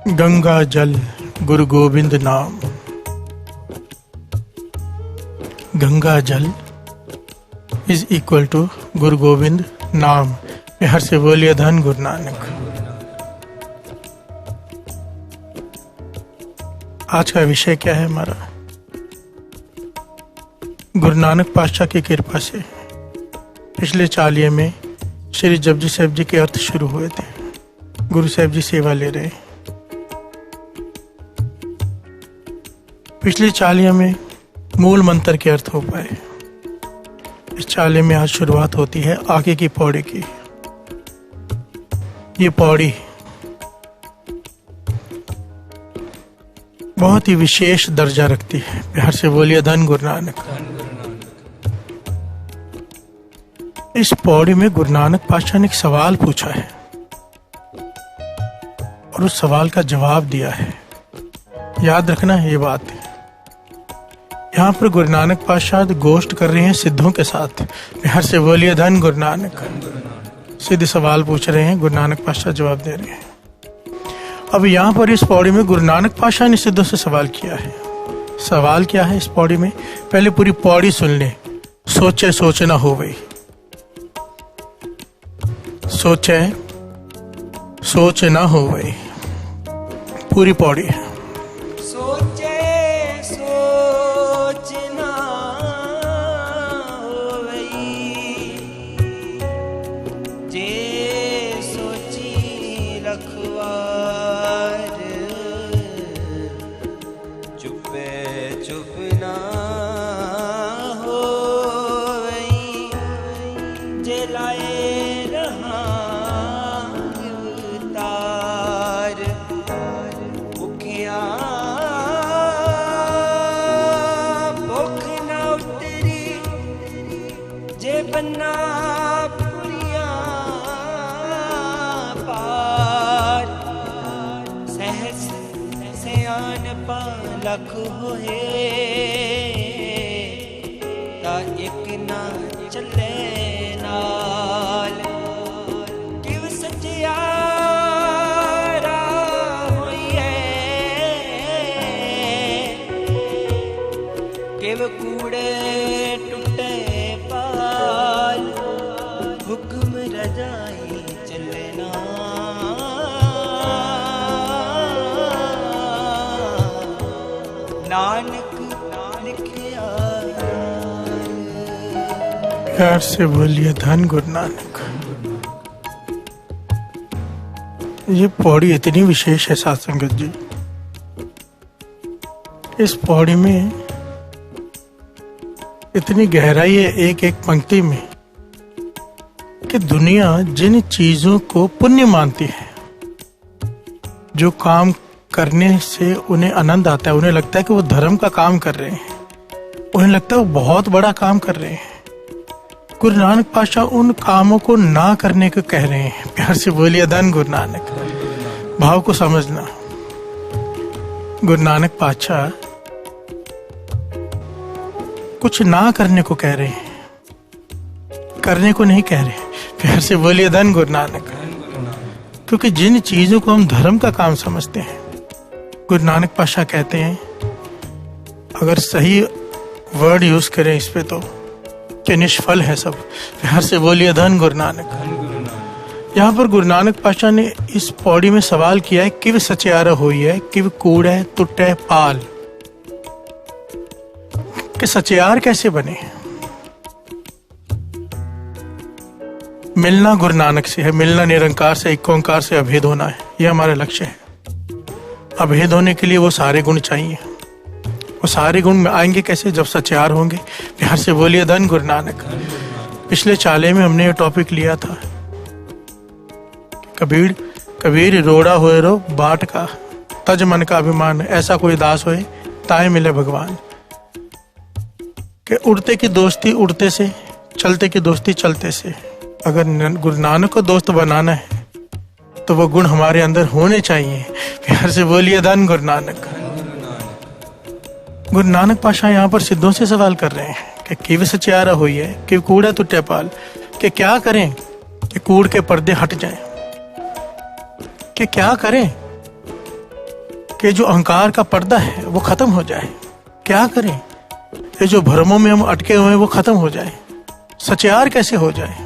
गंगा जल गुरु गोविंद नाम। गंगा जल इज इक्वल टू गुरु गोविंद नाम। बिहार से बोलिए धन गुरु नानक। आज का विषय क्या है हमारा? गुरु नानक पातशाह की कृपा से पिछले चालिये में श्री जपजी साहिब जी के अर्थ शुरू हुए थे। गुरु साहिब जी सेवा ले रहे। पिछले चालिये में मूल मंत्र के अर्थ हो पाए। इस चालिये में आज शुरुआत होती है आगे की पौड़ी की। ये पौड़ी बहुत ही विशेष दर्जा रखती है। बिहार से बोलिए धन गुरु नानक। इस पौड़ी में गुरु नानक पातशाह ने एक सवाल पूछा है और उस सवाल का जवाब दिया है। याद रखना है ये बात। यहाँ पर गुरु नानक पातशाह गोष्ठ कर रहे हैं सिद्धों के साथ। बिहार से बोलिए धन गुरु नानक। सिद्ध सवाल पूछ रहे हैं, गुरु नानक पातशाह जवाब दे रहे हैं। अब यहाँ पर इस पौड़ी में गुरु नानक पातशाह ने सिद्धों से सवाल किया है। सवाल क्या है इस पौड़ी में? पहले पूरी पौड़ी सुन ले। सोचे सोचे ना हो गई। सोचे सोच ना हो गई। पूरी पौड़ी है। सोचे सोच ना हो गई, जे सोची रखवार, चुपे चुप ना हो गई, जे लाए बन्ना पुरिया पार, सहस सयान पालख होए, ता एक ना चले नाल, किव सचियारा होइए, किव कूड़े टुटे हुक्म रजाई चलना, नानक लिखिया। प्यार से बोलिए धन गुरु नानक। ये पौड़ी इतनी विशेष है साथ संगत जी। इस पौड़ी में इतनी गहराई है एक एक पंक्ति में कि दुनिया जिन चीजों को पुण्य मानती है, जो काम करने से उन्हें आनंद आता है, उन्हें लगता है कि वो धर्म का काम कर रहे हैं, उन्हें लगता है वो बहुत बड़ा काम कर रहे हैं, गुरु नानक पातशाह उन कामों को ना करने को कह रहे हैं। प्यार से बोलिए धन गुरु नानक। भाव को समझना। गुरु नानक पातशाह कुछ ना करने को कह रहे हैं, करने को नहीं कह रहे। प्यार से बोलिए धन गुरु नानक। क्योंकि जिन चीजों को हम धर्म का काम समझते हैं, गुरु नानक पातशाह कहते हैं, अगर सही वर्ड यूज करें इस पे तो कि निष्फल है सब। प्यार से बोलिए धन गुरु नानक। यहाँ पर गुरु नानक पातशाह ने इस पौड़ी में सवाल किया है, किव सचियारा हुई है, किव कूड़े टुटे पाल, कि सचियार कैसे बने। मिलना गुरु नानक से है, मिलना निरंकार से, एक ओंकार से अभेद होना है। यह हमारा लक्ष्य है। अभेद होने के लिए वो सारे गुण चाहिए। वो सारे गुण में आएंगे कैसे? जब सचियार होंगे। प्यार से बोलिए धन गुरु नानक। पिछले चाले में हमने ये टॉपिक लिया था, कबीर कबीर रोड़ा होए रो बाट का, तज मन का अभिमान, ऐसा कोई दास होए ताए मिले भगवान। कि उड़ते की दोस्ती उड़ते से, चलते की दोस्ती चलते से। अगर गुरु नानक को दोस्त बनाना है तो वो गुण हमारे अंदर होने चाहिए। प्यार से बोलिए धन गुरु नानक। गुरु नानक पातशाह यहाँ पर सिद्धों से सवाल कर रहे हैं कि किव सचियारा हुई है, कि कूड़ा टुटे पाल, कि क्या करें कि कूड़ के पर्दे हट जाएं, कि क्या करें कि जो अहंकार का पर्दा है वो खत्म हो जाए। क्या करें? ये जो भ्रमों में हम अटके हुए हैं वो खत्म हो जाए। सचयार कैसे हो जाए?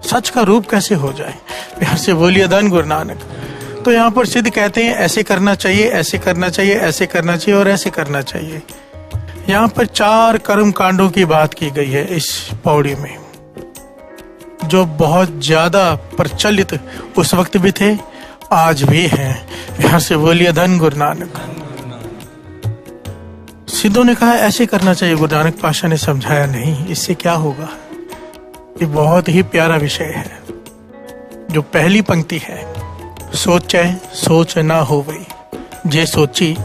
सच का रूप कैसे हो जाए? प्यार से बोलिए धन गुरु नानक। तो यहाँ पर सिद्ध कहते हैं ऐसे करना चाहिए, ऐसे करना चाहिए, ऐसे करना चाहिए और ऐसे करना चाहिए। यहाँ पर 4 कर्म कांडों की बात की गई है इस पौड़ी में, जो बहुत ज्यादा प्रचलित उस वक्त भी थे, आज भी हैं। प्यार से बोलिए धन गुरु नानक। सिद्धों ने कहा ऐसे करना चाहिए, गुरु नानक पातशाह ने समझाया नहीं, इससे क्या होगा। ये बहुत ही प्यारा विषय है। जो पहली पंक्ति है, सोचे सोच ना होवई जे सोची,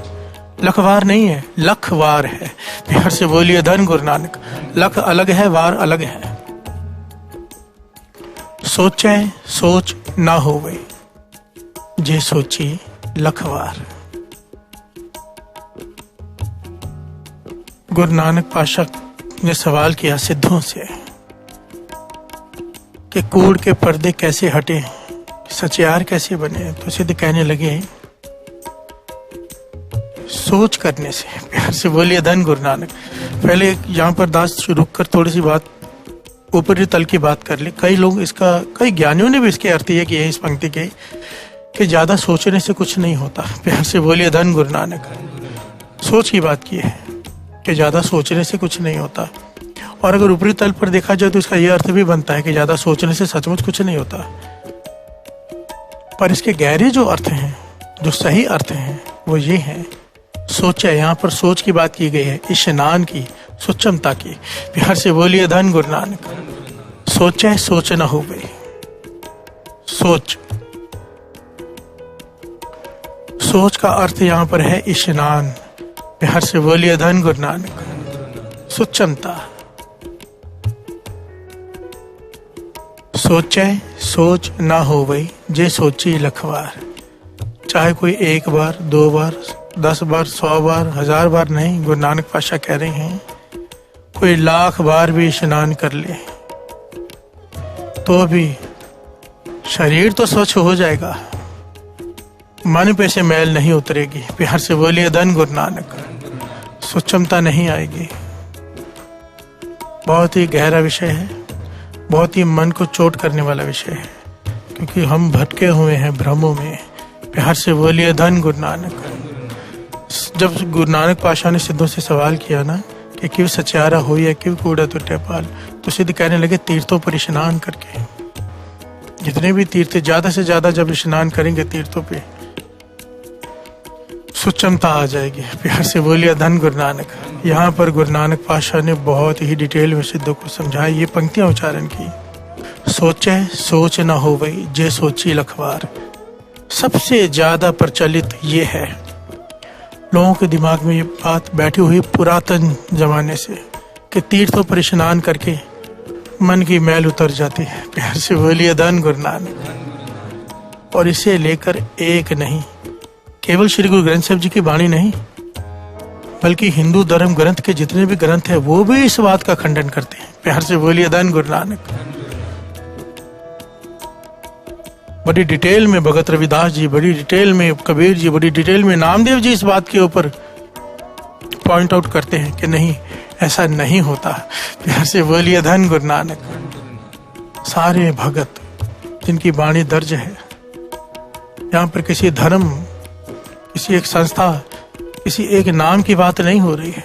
लखवार नहीं है, लखवार है। प्यार से बोलिए धन गुरु नानक। लख अलग है, वार अलग है। सोचे सोच ना होवई जे सोची लखवार। गुरु नानक पातशाह ने सवाल किया सिद्धों से कि कूड़ के पर्दे कैसे हटे, सचयार कैसे बने। तो सिद्ध कहने लगे सोच करने से। प्यार से बोलिए धन गुरु नानक। पहले यहाँ पर दास रुक कर थोड़ी सी बात ऊपरी तल की बात कर ले। कई लोग इसका, कई ज्ञानियों ने भी इसके अर्थ ये किए इस पंक्ति के कि ज्यादा सोचने से कुछ नहीं होता। प्यार से बोलिए धन गुरु नानक। सोच की बात की है कि ज्यादा सोचने से कुछ नहीं होता। और अगर ऊपरी तल पर देखा जाए तो इसका यह अर्थ भी बनता है कि ज्यादा सोचने से सचमुच कुछ नहीं होता। पर इसके गहरे जो अर्थ हैं, जो सही अर्थ हैं, वो ये हैं। सोचे, यहाँ पर सोच की बात की गई है, इश्नान की, सुचमता की। प्यार से बोलिए धन गुरु नानक। सोचे सोच न हो गई। सोच, सोच का अर्थ यहाँ पर है इश्नान। प्यार से बोलिए धन गुरु नानक। सुचमता। सोचे सोच ना हो गई जे सोची लखवार। चाहे कोई 1 बार, 2 बार, 10 बार, 100 बार, 1000 बार नहीं, गुरु नानक पातशाह कह रहे हैं कोई 1,00,000 बार भी स्नान कर ले तो भी शरीर तो स्वच्छ हो जाएगा, मन पे से मैल नहीं उतरेगी। प्यार से बोलिए धन गुरु नानक। सुचमता नहीं आएगी। बहुत ही गहरा विषय है, बहुत ही मन को चोट करने वाला विषय है, क्योंकि हम भटके हुए हैं भ्रमों में। प्यार से बोलिए धन गुरु नानक। जब गुरु नानक पातशाह ने सिद्धों से सवाल किया ना कि क्यों सचारा हो या क्यों कूड़ा तो टेपाल, तो सिद्ध कहने लगे तीर्थों पर स्नान करके। जितने भी तीर्थ, ज्यादा से ज्यादा जब स्नान करेंगे तीर्थों पे, सुचमता आ जाएगी। प्यार से बोलिए धन गुरु नानक। यहाँ पर गुरु नानक पातशाह ने बहुत ही डिटेल में सिद्धों को समझाया, ये पंक्तियां उच्चारण की। सोचे सोच न हो गई जे सोची लखवार। सबसे ज्यादा प्रचलित ये है, लोगों के दिमाग में ये बात बैठी हुई पुरातन जमाने से, कि तीर्थों पर स्नान करके मन की मैल उतर जाती है। प्यार से बोलिए धन गुरु नानक। और इसे लेकर एक नहीं, केवल श्री गुरु ग्रंथ साहिब जी की वाणी नहीं, बल्कि हिंदू धर्म ग्रंथ के जितने भी ग्रंथ हैं वो भी इस बात का खंडन करते हैं। प्यार से बोलिए धन गुरु नानक। बड़ी डिटेल में भगत रविदास जी, बड़ी डिटेल में कबीर जी, बड़ी डिटेल में नामदेव जी इस बात के ऊपर पॉइंट आउट करते हैं कि नहीं, ऐसा नहीं होता। प्यार से बोलिए धन गुरु नानक। सारे भगत जिनकी वाणी दर्ज है, यहाँ पर किसी धर्म, किसी एक संस्था, किसी एक नाम की बात नहीं हो रही है,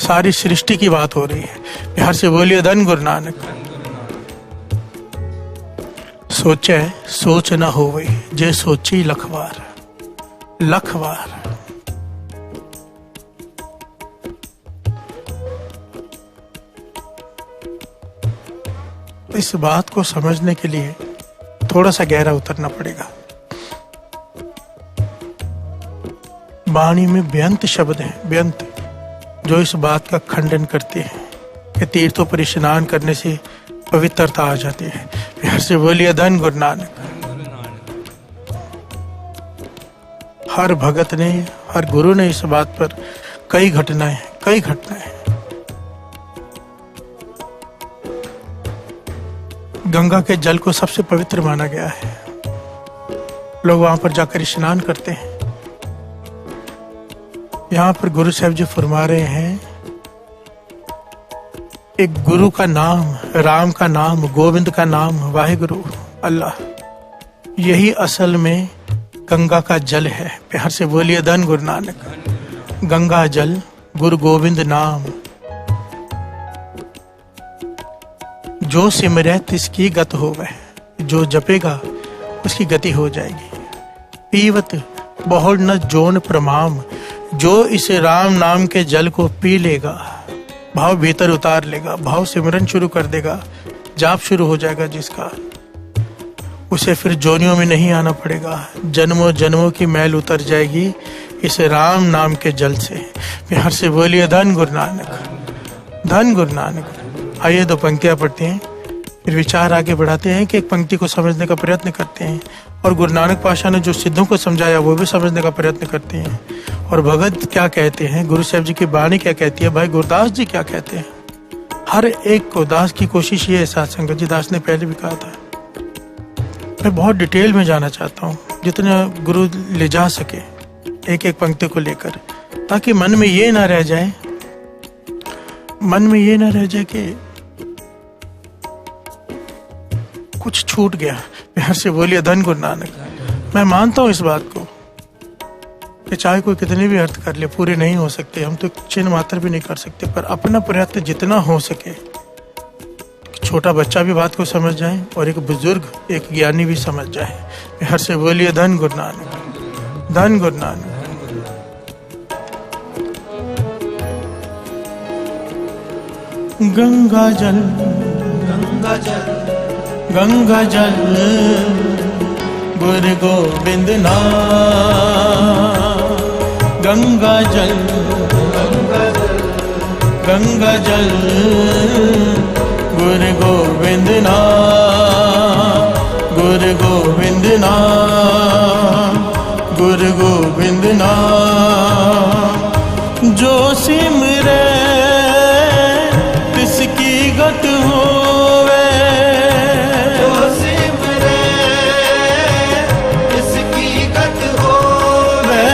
सारी सृष्टि की बात हो रही है। प्यार से बोलिए धन गुरु नानक। सोचे सोच न हो गई जे सोची लखवार। लखवार। इस बात को समझने के लिए थोड़ा सा गहरा उतरना पड़ेगा। वाणी में व्यंत शब्द है, व्यंत, जो इस बात का खंडन करते हैं कि तीर्थों पर स्नान करने से पवित्रता आ जाती है। प्यार से बोलिए धन गुरु नानक। हर भगत ने, हर गुरु ने इस बात पर कई घटनाएं गंगा के जल को सबसे पवित्र माना गया है। लोग वहां पर जाकर स्नान करते हैं। यहाँ पर गुरु साहब जी फरमा रहे हैं, एक गुरु का नाम, राम का नाम, गोविंद का नाम, वाहिगुरु अल्लाह, यही असल में गंगा का जल है। प्यार से बोलिए धन गुरु नानक। गंगा जल गुरु गोविंद नाम, जो सिमरे तिसकी गत होवे, जो जपेगा उसकी गति हो जाएगी। पीवत बहुल न जोन प्रमाम, जो इस राम नाम के जल को पी लेगा, भाव भीतर उतार लेगा, भाव सिमरन शुरू कर देगा, जाप शुरू हो जाएगा जिसका, उसे फिर जोनियों में नहीं आना पड़ेगा। जन्मों जन्मों की मैल उतर जाएगी इस राम नाम के जल से। प्यार से बोलिए धन गुरु नानक, धन गुरु नानक। आइए दो पंक्तियां पढ़ते हैं, फिर विचार आगे बढ़ाते हैं कि एक पंक्ति को समझने का प्रयत्न करते हैं, और गुरु नानक पातशाह ने जो सिद्धों को समझाया वो भी समझने का प्रयत्न करते हैं, और भगत क्या कहते हैं, गुरु साहब जी की वाणी क्या कहती है, भाई गुरदास जी क्या कहते हैं। हर एक को दास की कोशिश ये है, साथ संगत जी दास ने पहले भी कहा था। मैं बहुत डिटेल में जाना चाहता हूँ, जितना गुरु ले जा सके एक एक पंक्ति को लेकर, ताकि मन में ये ना रह जाए, मन में ये ना रह जाए कि कुछ छूट गया। प्यार से बोलिए धन गुरु नानक। मैं मानता हूं इस बात को कि चाहे कोई कितने भी अर्थ कर ले, पूरे नहीं हो सकते, हम तो चिन्ह मात्र भी नहीं कर सकते, पर अपना प्रयत्न जितना हो सके, छोटा बच्चा भी बात को समझ जाए और एक बुजुर्ग, एक ज्ञानी भी समझ जाए। प्यार से बोलिए धन गुरु नानक, धन गुरु नानक। गंगा जल, गंगा जल, गंगा जल गुरु गोविंद नाम, गंगा जल, गंगा जल, गंगा जल गुरु गोविंद नाम, गुरु गोविंद नाम, गुरु गोविंद नाम, जो सिमरे तिसकी गत होवे, जो सिमरे इसकी गत होवे,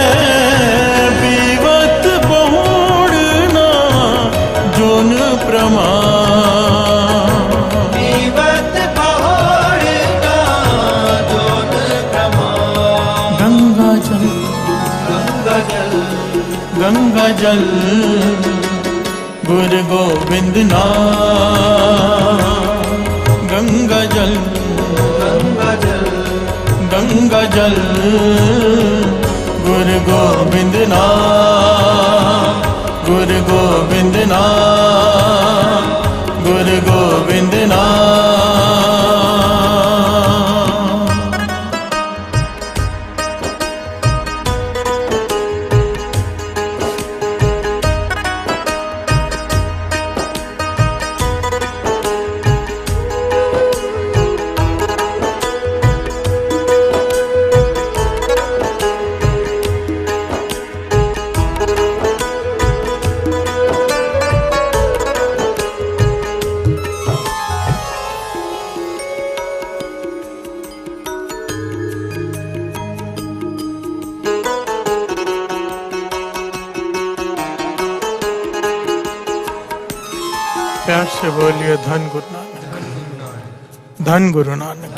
पीवत बहुड़ना जोन प्रमाण, पीवत बहुड़ना जोन प्रमाण। गंगा जल, गंगा जल, गंगा जल गुरु गोविंद नाम, गंगा जल, गंगा जल, गंगा जल गुरु गोविंद नाम, गुरु गोविंद नाम, गुरु गोविंद नाम। प्यार से बोलिए धन गुरु नानक, धन गुरु नानक।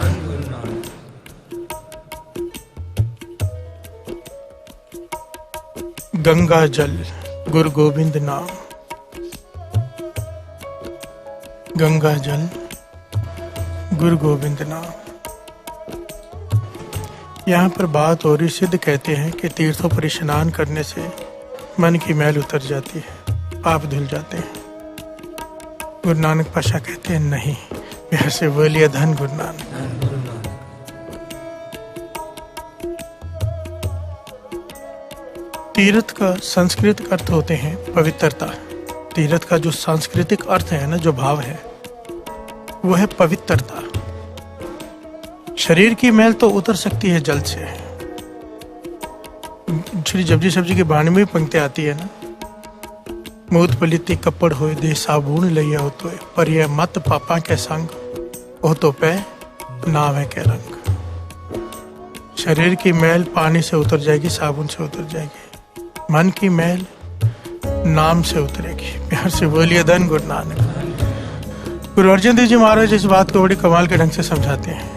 गंगा जल गुरु गोविंद नाम, गंगा जल गुरु गोविंद नाम। यहाँ पर बात हो रही, सिद्ध कहते हैं कि तीर्थों पर स्नान करने से मन की मैल उतर जाती है, पाप धुल जाते हैं। गुरु नानक पातशाह कहते हैं नहीं। प्यार से बोलिए धन गुरु नानक। तीर्थ का संस्कृत अर्थ होते हैं पवित्रता। तीर्थ का जो सांस्कृतिक अर्थ है ना, जो भाव है, वो है पवित्रता। शरीर की मैल तो उतर सकती है जल से। श्री जपजी साहब जी की वाणी में पंक्ति आती है ना, मूत पलिति कपड़ होए दे साबुन लइया हो तो, पर यह मत पापा के संग हो तो पे नाव है के रंग। शरीर की मैल पानी से उतर जाएगी, साबुन से उतर जाएगी, मन की मैल नाम से उतरेगी। प्यार से बोलिए धन गुरु नानक। गुरु अर्जन देव जी महाराज इस बात को बड़ी कमाल के ढंग से समझाते हैं।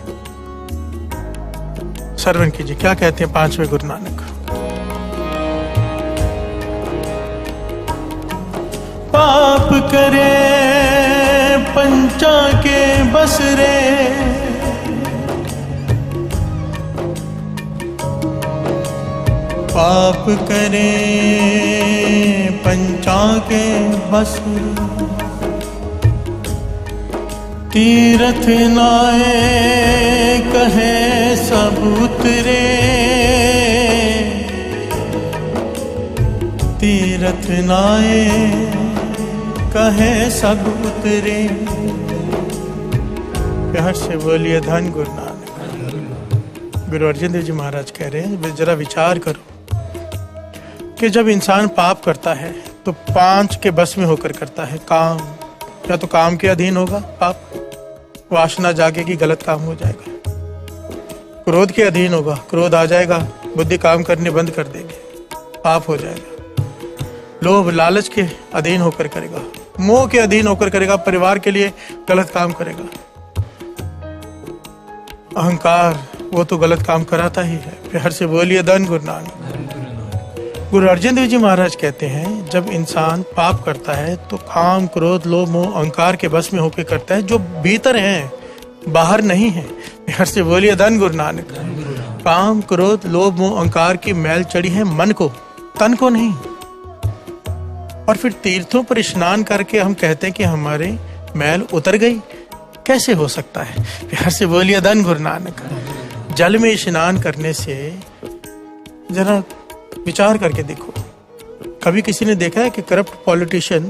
श्रवण कीजिए क्या कहते हैं 5वें गुरु नानक। पाप करे पंचा के बस रे, पाप करे पंचा के बस, तीरथ नाए कहे सब उतरे, तीरथ नाए कहे सब उतरे। प्यार से बोलिए धन गुरु नानक। गुरु अर्जन देव जी महाराज कह रहे हैं जरा विचार करो कि जब इंसान पाप करता है तो 5 के बस में होकर करता है। काम, या तो काम के अधीन होगा पाप, वासना जागेगी गलत काम हो जाएगा। क्रोध के अधीन होगा, क्रोध आ जाएगा, बुद्धि काम करने बंद कर देगी, पाप हो जाएगा। लोभ लालच के अधीन होकर करेगा, मोह के अधीन होकर करेगा, परिवार के लिए गलत काम करेगा। अहंकार वो तो गलत काम कराता ही है। प्यार से बोलिए धन गुरु नानक। गुरु अर्जन देव जी महाराज कहते हैं जब इंसान पाप करता है तो काम, क्रोध, लोभ, मोह, अहंकार के बस में होकर करता है, जो भीतर है बाहर नहीं है। प्यार से बोलिए धन गुरु नानक। काम, क्रोध, लोभ, मोह, अहंकार की मैल चढ़ी है मन को, तन को नहीं। और फिर तीर्थों पर स्नान करके हम कहते हैं कि हमारे मैल उतर गई, कैसे हो सकता है? प्यार से बोलिए धन गुरु नानक। जल में स्नान करने से जरा विचार करके देखो, कभी किसी ने देखा है कि करप्ट पॉलिटिशियन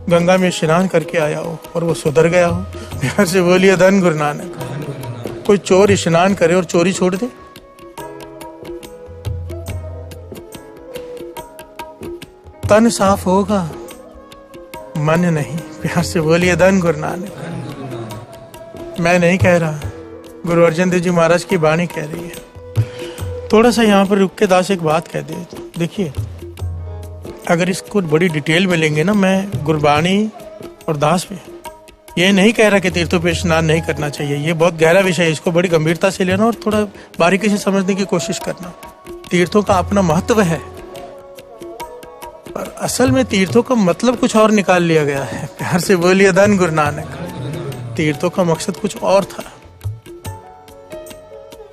गंगा में स्नान करके आया हो और वो सुधर गया हो? प्यार से बोलिए धन गुरु नानक। कोई चोर स्नान करे और चोरी छोड़ दे? तन साफ होगा, मन नहीं। प्यार से बोलिए धन गुरु नानक। मैं नहीं कह रहा, गुरु अर्जन देव जी महाराज की वाणी कह रही है। थोड़ा सा यहाँ पर रुक के दास एक बात कह दे। देखिए, अगर इसको बड़ी डिटेल में लेंगे ना, मैं गुरबाणी और दास में ये नहीं कह रहा कि तीर्थों पे स्नान नहीं करना चाहिए, ये बहुत गहरा विषय है, इसको बड़ी गंभीरता से लेना और थोड़ा बारीकी से समझने की कोशिश करना। तीर्थों का अपना महत्व है, पर असल में तीर्थों का मतलब कुछ और निकाल लिया गया है। प्यार से बोलिए धन गुरु नानक। तीर्थों का मकसद कुछ और था।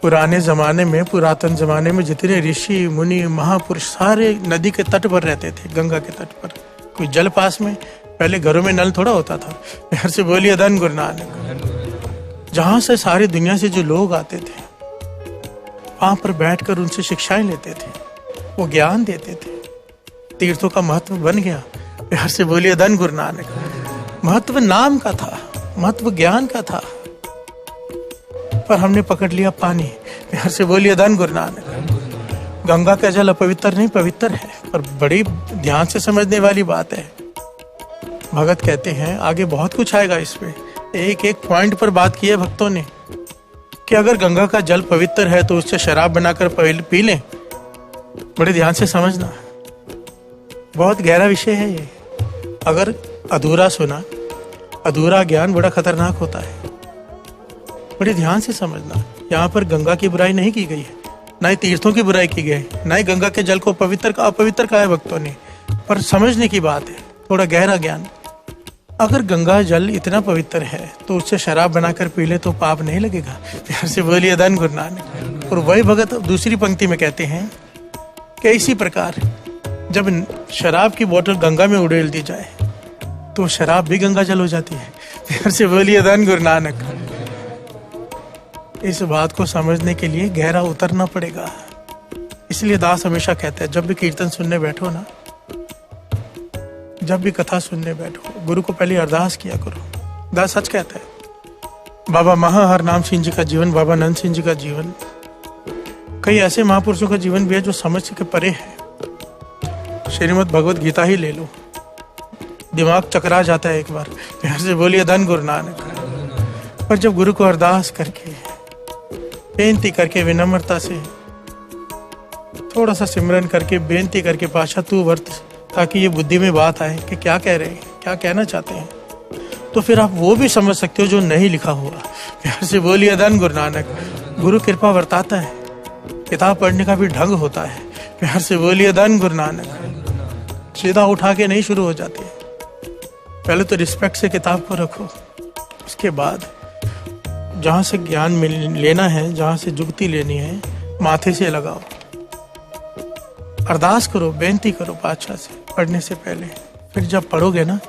पुराने जमाने में, पुरातन जमाने में जितने ऋषि मुनि महापुरुष सारे नदी के तट पर रहते थे, गंगा के तट पर। कोई जल पास में, पहले घरों में नल थोड़ा होता था। प्यार से बोलिए धन गुरु नानक। जहां से सारी दुनिया से जो लोग आते थे वहां पर बैठकर उनसे शिक्षाएं लेते थे, वो ज्ञान देते थे। तीर्थों का महत्व बन गया। प्यार से बोलिए धन गुरु नानक। महत्व नाम का था, महत्व ज्ञान का था, पर हमने पकड़ लिया पानी। प्यार से बोलिए धन गुरु नानक। गंगा का जल अपवित्र नहीं, पवित्र है, पर बड़ी ध्यान से समझने वाली बात है। भगत कहते हैं, आगे बहुत कुछ आएगा इस पे, एक एक पॉइंट पर बात की है भक्तों ने कि अगर गंगा का जल पवित्र है तो उससे शराब बनाकर पी लें। बड़े ध्यान से समझना, बहुत गहरा विषय है ये। अगर अधूरा सुना, अधूरा ज्ञान बड़ा खतरनाक होता है। बड़े ध्यान से समझना, यहाँ पर गंगा की बुराई नहीं की गई है, ना ही तीर्थों की बुराई की गई, ना ही गंगा के जल को अपवित्र कहा है भक्तों ने, पर समझने की बात है, थोड़ा गहरा ज्ञान। अगर गंगा जल इतना पवित्र है तो उससे शराब बनाकर पी ले तो पाप नहीं लगेगा। प्यार से बोलिए धन गुरु नानक। और वही भगत दूसरी पंक्ति में कहते हैं कि इसी प्रकार जब शराब की बोतल गंगा में उड़ेल दी जाए तो शराब भी गंगा जल हो जाती है। प्यार से बोलिए धन गुरु नानक। इस बात को समझने के लिए गहरा उतरना पड़ेगा। इसलिए दास हमेशा कहता है, जब भी कीर्तन सुनने बैठो ना, जब भी कथा सुनने बैठो, गुरु को पहले अरदास किया करो। दास सच कहता है। बाबा महाहर नाम सिंह जी का जीवन, बाबा नंद सिंह जी का जीवन, कई ऐसे महापुरुषों का जीवन भी है जो समझ के परे है। श्रीमद् भगवत गीता ही ले लो, दिमाग चकरा जाता है एक बार। प्यार से बोलिए धन गुरु नानक। पर जब गुरु को अरदास करके, बेनती करके, विनम्रता से थोड़ा सा सिमरन करके बेनती करके पाशा तू वर्त, ताकि ये बुद्धि में बात आए कि क्या कह रहे हैं, क्या कहना चाहते हैं। तो फिर आप वो भी समझ सकते हो जो नहीं लिखा हुआ। प्यार से बोलिए धन गुरु नानक। गुरु कृपा बरताता है, किताब पढ़ने का भी ढंग होता है। प्यार से बोलिए धन गुरु नानक। सीधा उठा के नहीं शुरू हो जाती है, पहले तो रिस्पेक्ट से किताब को रखो, उसके बाद जहाँ से ज्ञान लेना है, जहाँ से जुगती लेनी है, माथे से लगाओ, अरदास करो, बेनती करो पातशाह से पढ़ने से पहले। फिर जब पढ़ोगे ना,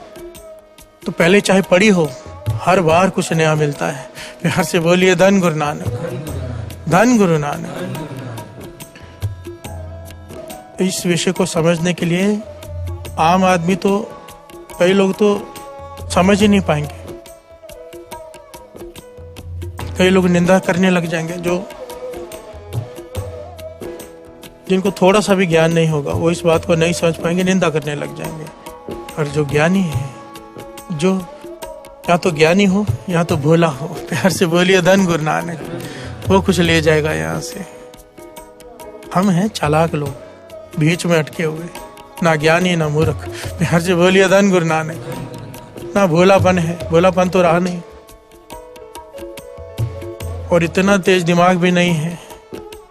तो पहले चाहे पढ़ी हो, हर बार कुछ नया मिलता है। प्यार से बोलिए धन गुरु नानक, धन गुरु नानक। इस विषय को समझने के लिए आम आदमी तो, कई लोग तो समझ ही नहीं पाएंगे, कई लोग निंदा करने लग जाएंगे। जिनको थोड़ा सा भी ज्ञान नहीं होगा वो इस बात को नहीं समझ पाएंगे, निंदा करने लग जाएंगे। और जो ज्ञानी है, जो या तो ज्ञानी हो या तो भोला हो, प्यार से बोलिए धन गुरु नानक, वो कुछ ले जाएगा यहाँ से। हम हैं चालाक लोग, बीच में अटके हुए, ना ज्ञानी ना मूर्ख। प्यार से बोलिए धन गुरु नानक। ना भोलापन है, भोलापन तो रहा नहीं, और इतना तेज दिमाग भी नहीं है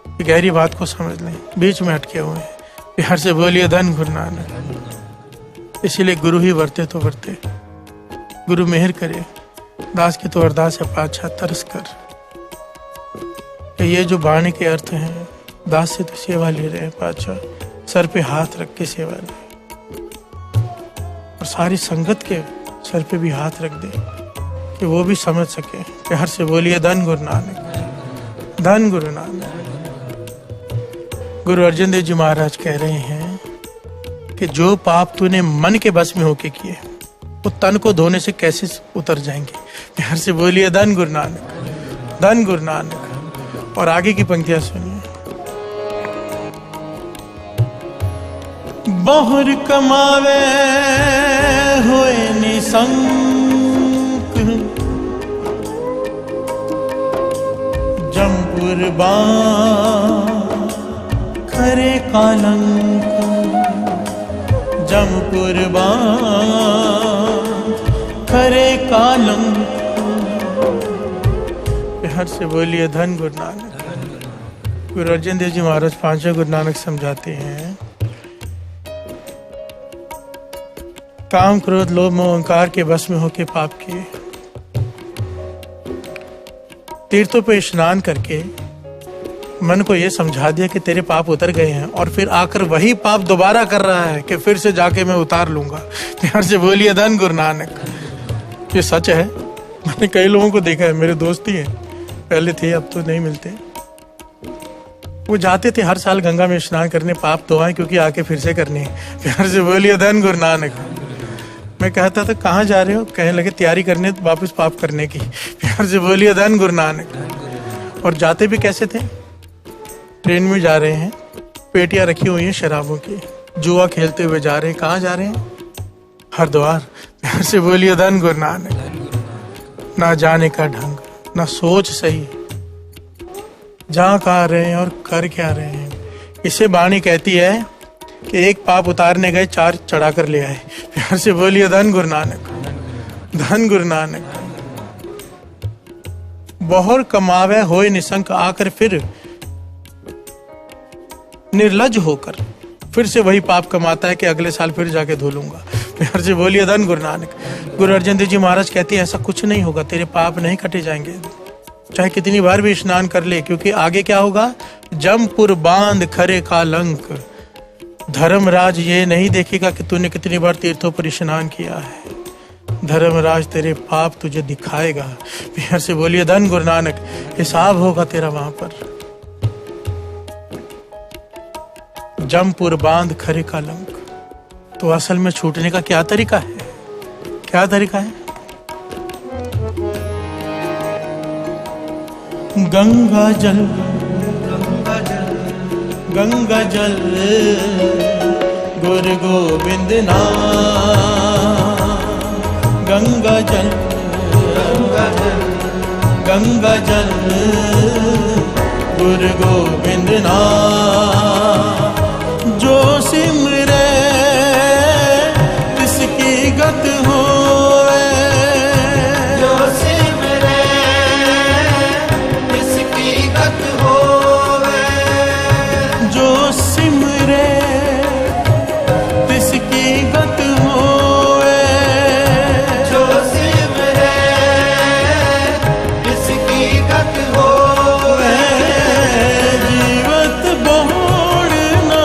कि गहरी बात को समझ लें, बीच में अटके हुए हैं। प्यार से बोलिए धन गुरु नानक। इसीलिए गुरु ही वर्ते तो वर्ते, गुरु मेहर करे। दास की तो अरदास है पातशाह तरस कर। ये जो वाणी के अर्थ हैं, दास से तो सेवा ले रहे हैं पातशाह, सर पे हाथ रख के सेवा ले, और सारी संगत के सर पे भी हाथ रख दे कि वो भी समझ सके। प्यार से बोलिए धन गुरु नानक, धन गुरु नानक। गुरु अर्जन देव जी महाराज कह रहे हैं कि जो पाप तूने मन के बस में होके किए, वो तन को धोने से कैसे उतर जाएंगे। प्यार से बोलिए धन गुरु नानक, धन गुरु नानक। और आगे की पंक्तियां सुनिए। बहुर कमावे होए निसंक, जमपुर बां खरे कालंक, जमपुर बां खरे कालंक। प्यार से बोलिए धन गुरु नानक। गुरु अर्जन देव जी महाराज पांचवें गुरु नानक समझाते हैं, काम क्रोध लोभ मोह अहंकार के बस में होके पाप किए, तीर्थों पे स्नान करके मन को ये समझा दिया कि तेरे पाप उतर गए हैं, और फिर आकर वही पाप दोबारा कर रहा है कि फिर से जाके मैं उतार लूंगा। प्यार से बोलिए धन गुरु नानक। ये सच है, मैंने कई लोगों को देखा है, मेरे दोस्त ही हैं, पहले थे अब तो नहीं मिलते। वो जाते थे हर साल गंगा में स्नान करने, पाप धोआए क्योंकि आके फिर से करने। प्यार से बोलिए धन गुरु नानक। मैं कहता था कहाँ जा रहे हो, कहने लगे तैयारी करने वापस पाप करने की। प्यार से बोलिए धन गुरु नानक। और जाते भी कैसे थे, ट्रेन में जा रहे हैं, पेटियां रखी हुई हैं शराबों की, जुआ खेलते हुए जा रहे हैं। कहाँ जा रहे हैं, हरिद्वार। प्यार से बोलिए धन गुरु नानक। ना जाने का ढंग, ना सोच सही, जहाँ कहाँ रहे हैं और कर क्या रहे हैं। इसे वाणी कहती है कि एक पाप उतारने गए, चार चढ़ा कर ले आए। प्यार से बोलिए धन गुरु नानक, धन गुरु नानक। बहुर कमावे होए निसंक, आकर फिर निर्लज होकर फिर से वही पाप कमाता है कि अगले साल फिर जाके धो लूंगा। प्यार से बोलिए धन गुरु नानक। गुरु अर्जन देव जी महाराज कहते हैं ऐसा कुछ नहीं होगा, तेरे पाप नहीं कटे जाएंगे चाहे कितनी बार भी स्नान कर ले, क्योंकि आगे क्या होगा, जमपुर बांध खरे कालंक। धर्मराज ये नहीं देखेगा कि तूने कितनी बार तीर्थों पर स्नान किया है, धर्मराज तेरे पाप तुझे दिखाएगा। प्यार से बोलिए धन गुरु नानक। हिसाब होगा तेरा वहां पर। जमपुर बांध खरे कालंक। तो असल में छूटने का क्या तरीका है, क्या तरीका है? गंगा जल, गंगा जल गुरु गोविंद नाम। गंगा जल, गंगा जल गुरु गोविंद नाम जो सिमरे तिसकी गत होए, जो सिमरे तिसकी गत होवे, जो सिमरे तिसकी गत होए, जो सिमरे तिसकी गत होवे, जीवत बोड़ना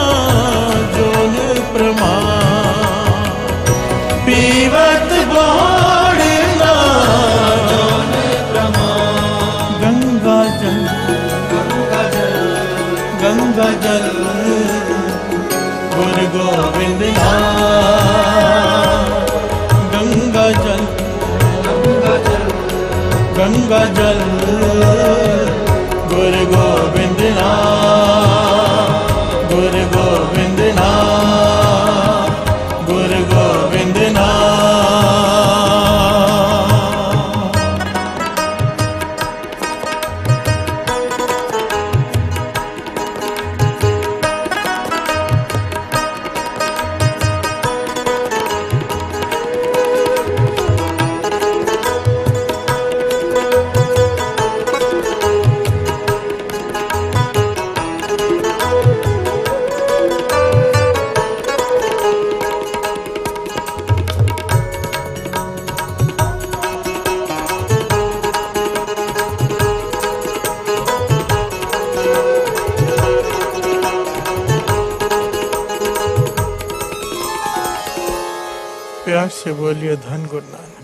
जोन प्रमाण, पीवत बोड़ना जोन प्रमाण। गंगा जल, गंगा जल, गंगा जल गुरु गोविंद नाम, गंगा जल, गंगा जल, गंगा जल गुरु गोविंद नाम, गुरु गोविंद नाम, गुरु गोविंद नाम। प्यार से बोलिए धन गुरु नानक,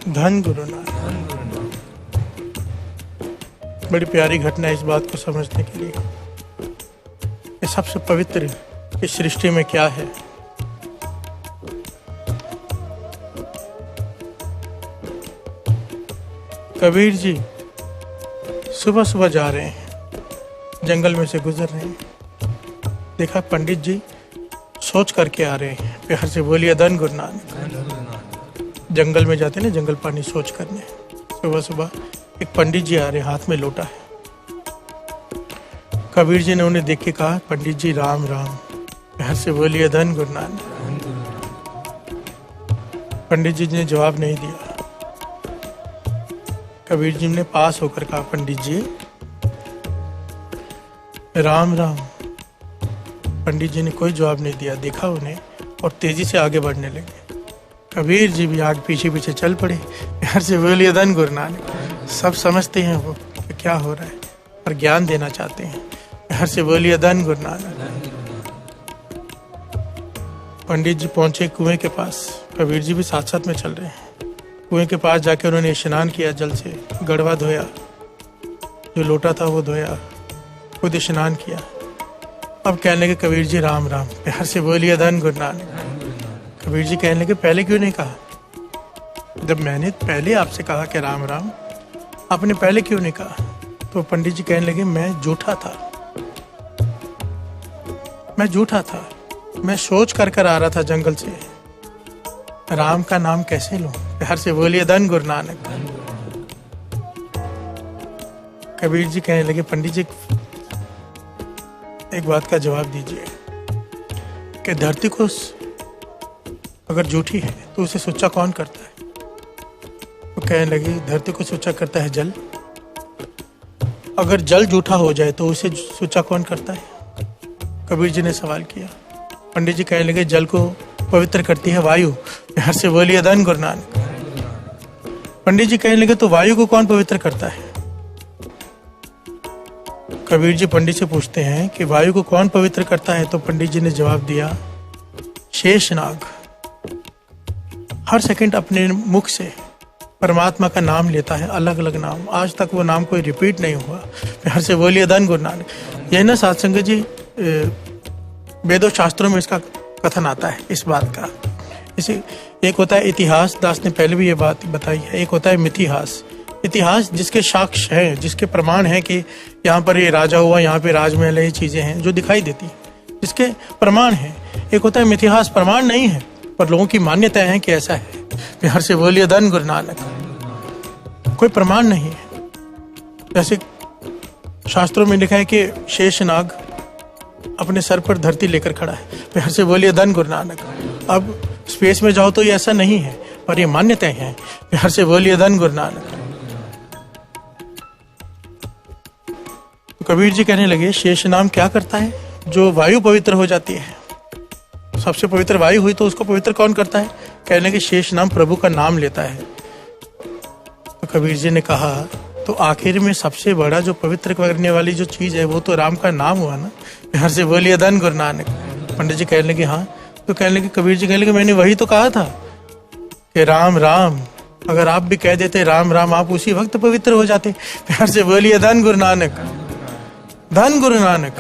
धन गुरु नानक। बड़ी प्यारी घटना है इस बात को समझने के लिए। ये सबसे पवित्र इस सृष्टि में क्या है। कबीर जी सुबह सुबह जा रहे हैं, जंगल में से गुजर रहे हैं, देखा पंडित जी सोच करके आ रहे हैं। प्यार से बोलिए धन गुरु नानक। जंगल में जाते ना, जंगल पानी सोच करने। सुबह सुबह एक पंडित जी आ रहे, हाथ में लोटा है। कबीर जी ने उन्हें देख के कहा, पंडित जी राम राम। प्यार से बोलिए धन गुरु नानक। पंडित जी ने जवाब नहीं दिया। कबीर जी ने पास होकर कहा, पंडित जी राम राम। पंडित जी ने कोई जवाब नहीं दिया, देखा उन्हें और तेजी से आगे बढ़ने लगे। कबीर जी भी आगे पीछे पीछे चल पड़े। प्यार से बोलिए धन गुरु नानक। सब समझते हैं वो कि क्या हो रहा है और ज्ञान देना चाहते हैं। प्यार से बोलिए धन गुरु नानक। पंडित जी पहुंचे कुएं के पास, कबीर जी भी साथ साथ में चल रहे हैं। कुएं के पास जाके उन्होंने स्नान किया, जल से गड़वा धोया, जो लोटा था वो धोया, खुद स्नान किया। अब कहने लगे कबीर जी राम राम। प्यार से बोलिए धन गुरु नानक। कबीर जी कहने लगे पहले क्यों नहीं कहा? जब मैंने पहले आपसे कहा कि राम राम, आपने पहले क्यों नहीं कहा? तो पंडित जी कहने लगे मैं झूठा था, मैं झूठा था। मैं सोच कर आ रहा था जंगल से, राम का नाम कैसे लूं? प्यार से बोलिए धन गुरु नानक। कबीर जी कहने लगे पंडित जी एक बात का जवाब दीजिए कि धरती को अगर झूठी है तो उसे सुच्चा कौन करता है? तो कहने लगे धरती को सुच्चा करता है जल। अगर जल झूठा हो जाए तो उसे सुच्चा कौन करता है? कबीर जी ने सवाल किया। पंडित जी कहने लगे जल को पवित्र करती है वायु। प्यार से बोलिए धन गुरु नानक। पंडित जी कहने लगे तो वायु को कौन पवित्र करता है? कबीर जी पंडित से पूछते हैं कि वायु को कौन पवित्र करता है? तो पंडित जी ने जवाब दिया शेषनाग। हर सेकंड अपने मुख से परमात्मा का नाम लेता है, अलग अलग नाम। आज तक वो नाम कोई रिपीट नहीं हुआ। प्यार से बोलिए धन गुरु नानक। यही ना सत्संग जी, वेदों शास्त्रों में इसका कथन आता है इस बात का। इसे एक होता है इतिहास, दास ने पहले भी ये बात बताई है। एक होता है मिथिहास, इतिहास जिसके साक्ष्य हैं, जिसके प्रमाण हैं कि यहाँ पर ये राजा हुआ, यहाँ पे राजमहल है, ये चीजें हैं जो दिखाई देती, जिसके प्रमाण हैं। एक होता है मिथिहास, प्रमाण नहीं है पर लोगों की मान्यता है कि ऐसा है। प्यार से बोलिए धन गुरु नानक। कोई प्रमाण नहीं है। जैसे शास्त्रों में लिखा है कि शेषनाग अपने सर पर धरती लेकर खड़ा है। प्यार से बोलिए धन गुरु नानक। अब स्पेस में जाओ तो ये ऐसा नहीं है, पर ये मान्यताएं हैं। प्यार से बोलिए धन गुरु नानक। तो कबीर जी कहने लगे शेष नाम क्या करता है? जो वायु पवित्र हो जाती है, सबसे पवित्र वायु हुई तो उसको पवित्र कौन करता है? कहने लगे शेष नाम प्रभु का नाम लेता है। तो कबीर जी ने कहा तो आखिर में सबसे बड़ा जो पवित्र करने वाली जो चीज है वो तो राम का नाम हुआ ना। प्यार से बोलिए धन गुरु नानक। पंडित जी कहने लगे हाँ। तो कहने लगे कबीर जी कहने लगे मैंने वही तो कहा था कि राम राम, अगर आप भी कह देते राम राम आप उसी वक्त पवित्र हो जाते। प्यार से बोलिए धन गुरु नानक, धन गुरु नानक।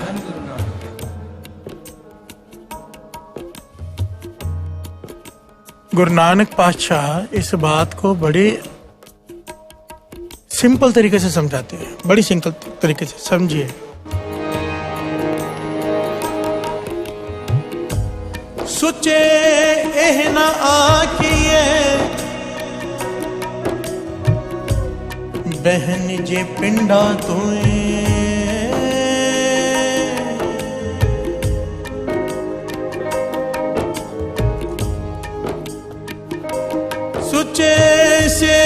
गुरु नानक पातशाह इस बात को बड़े सिंपल तरीके से समझाते हैं, बड़ी सिंपल तरीके से समझिए। सुचे एह न आखिए बहन जे पिंडा तोए, सुचे से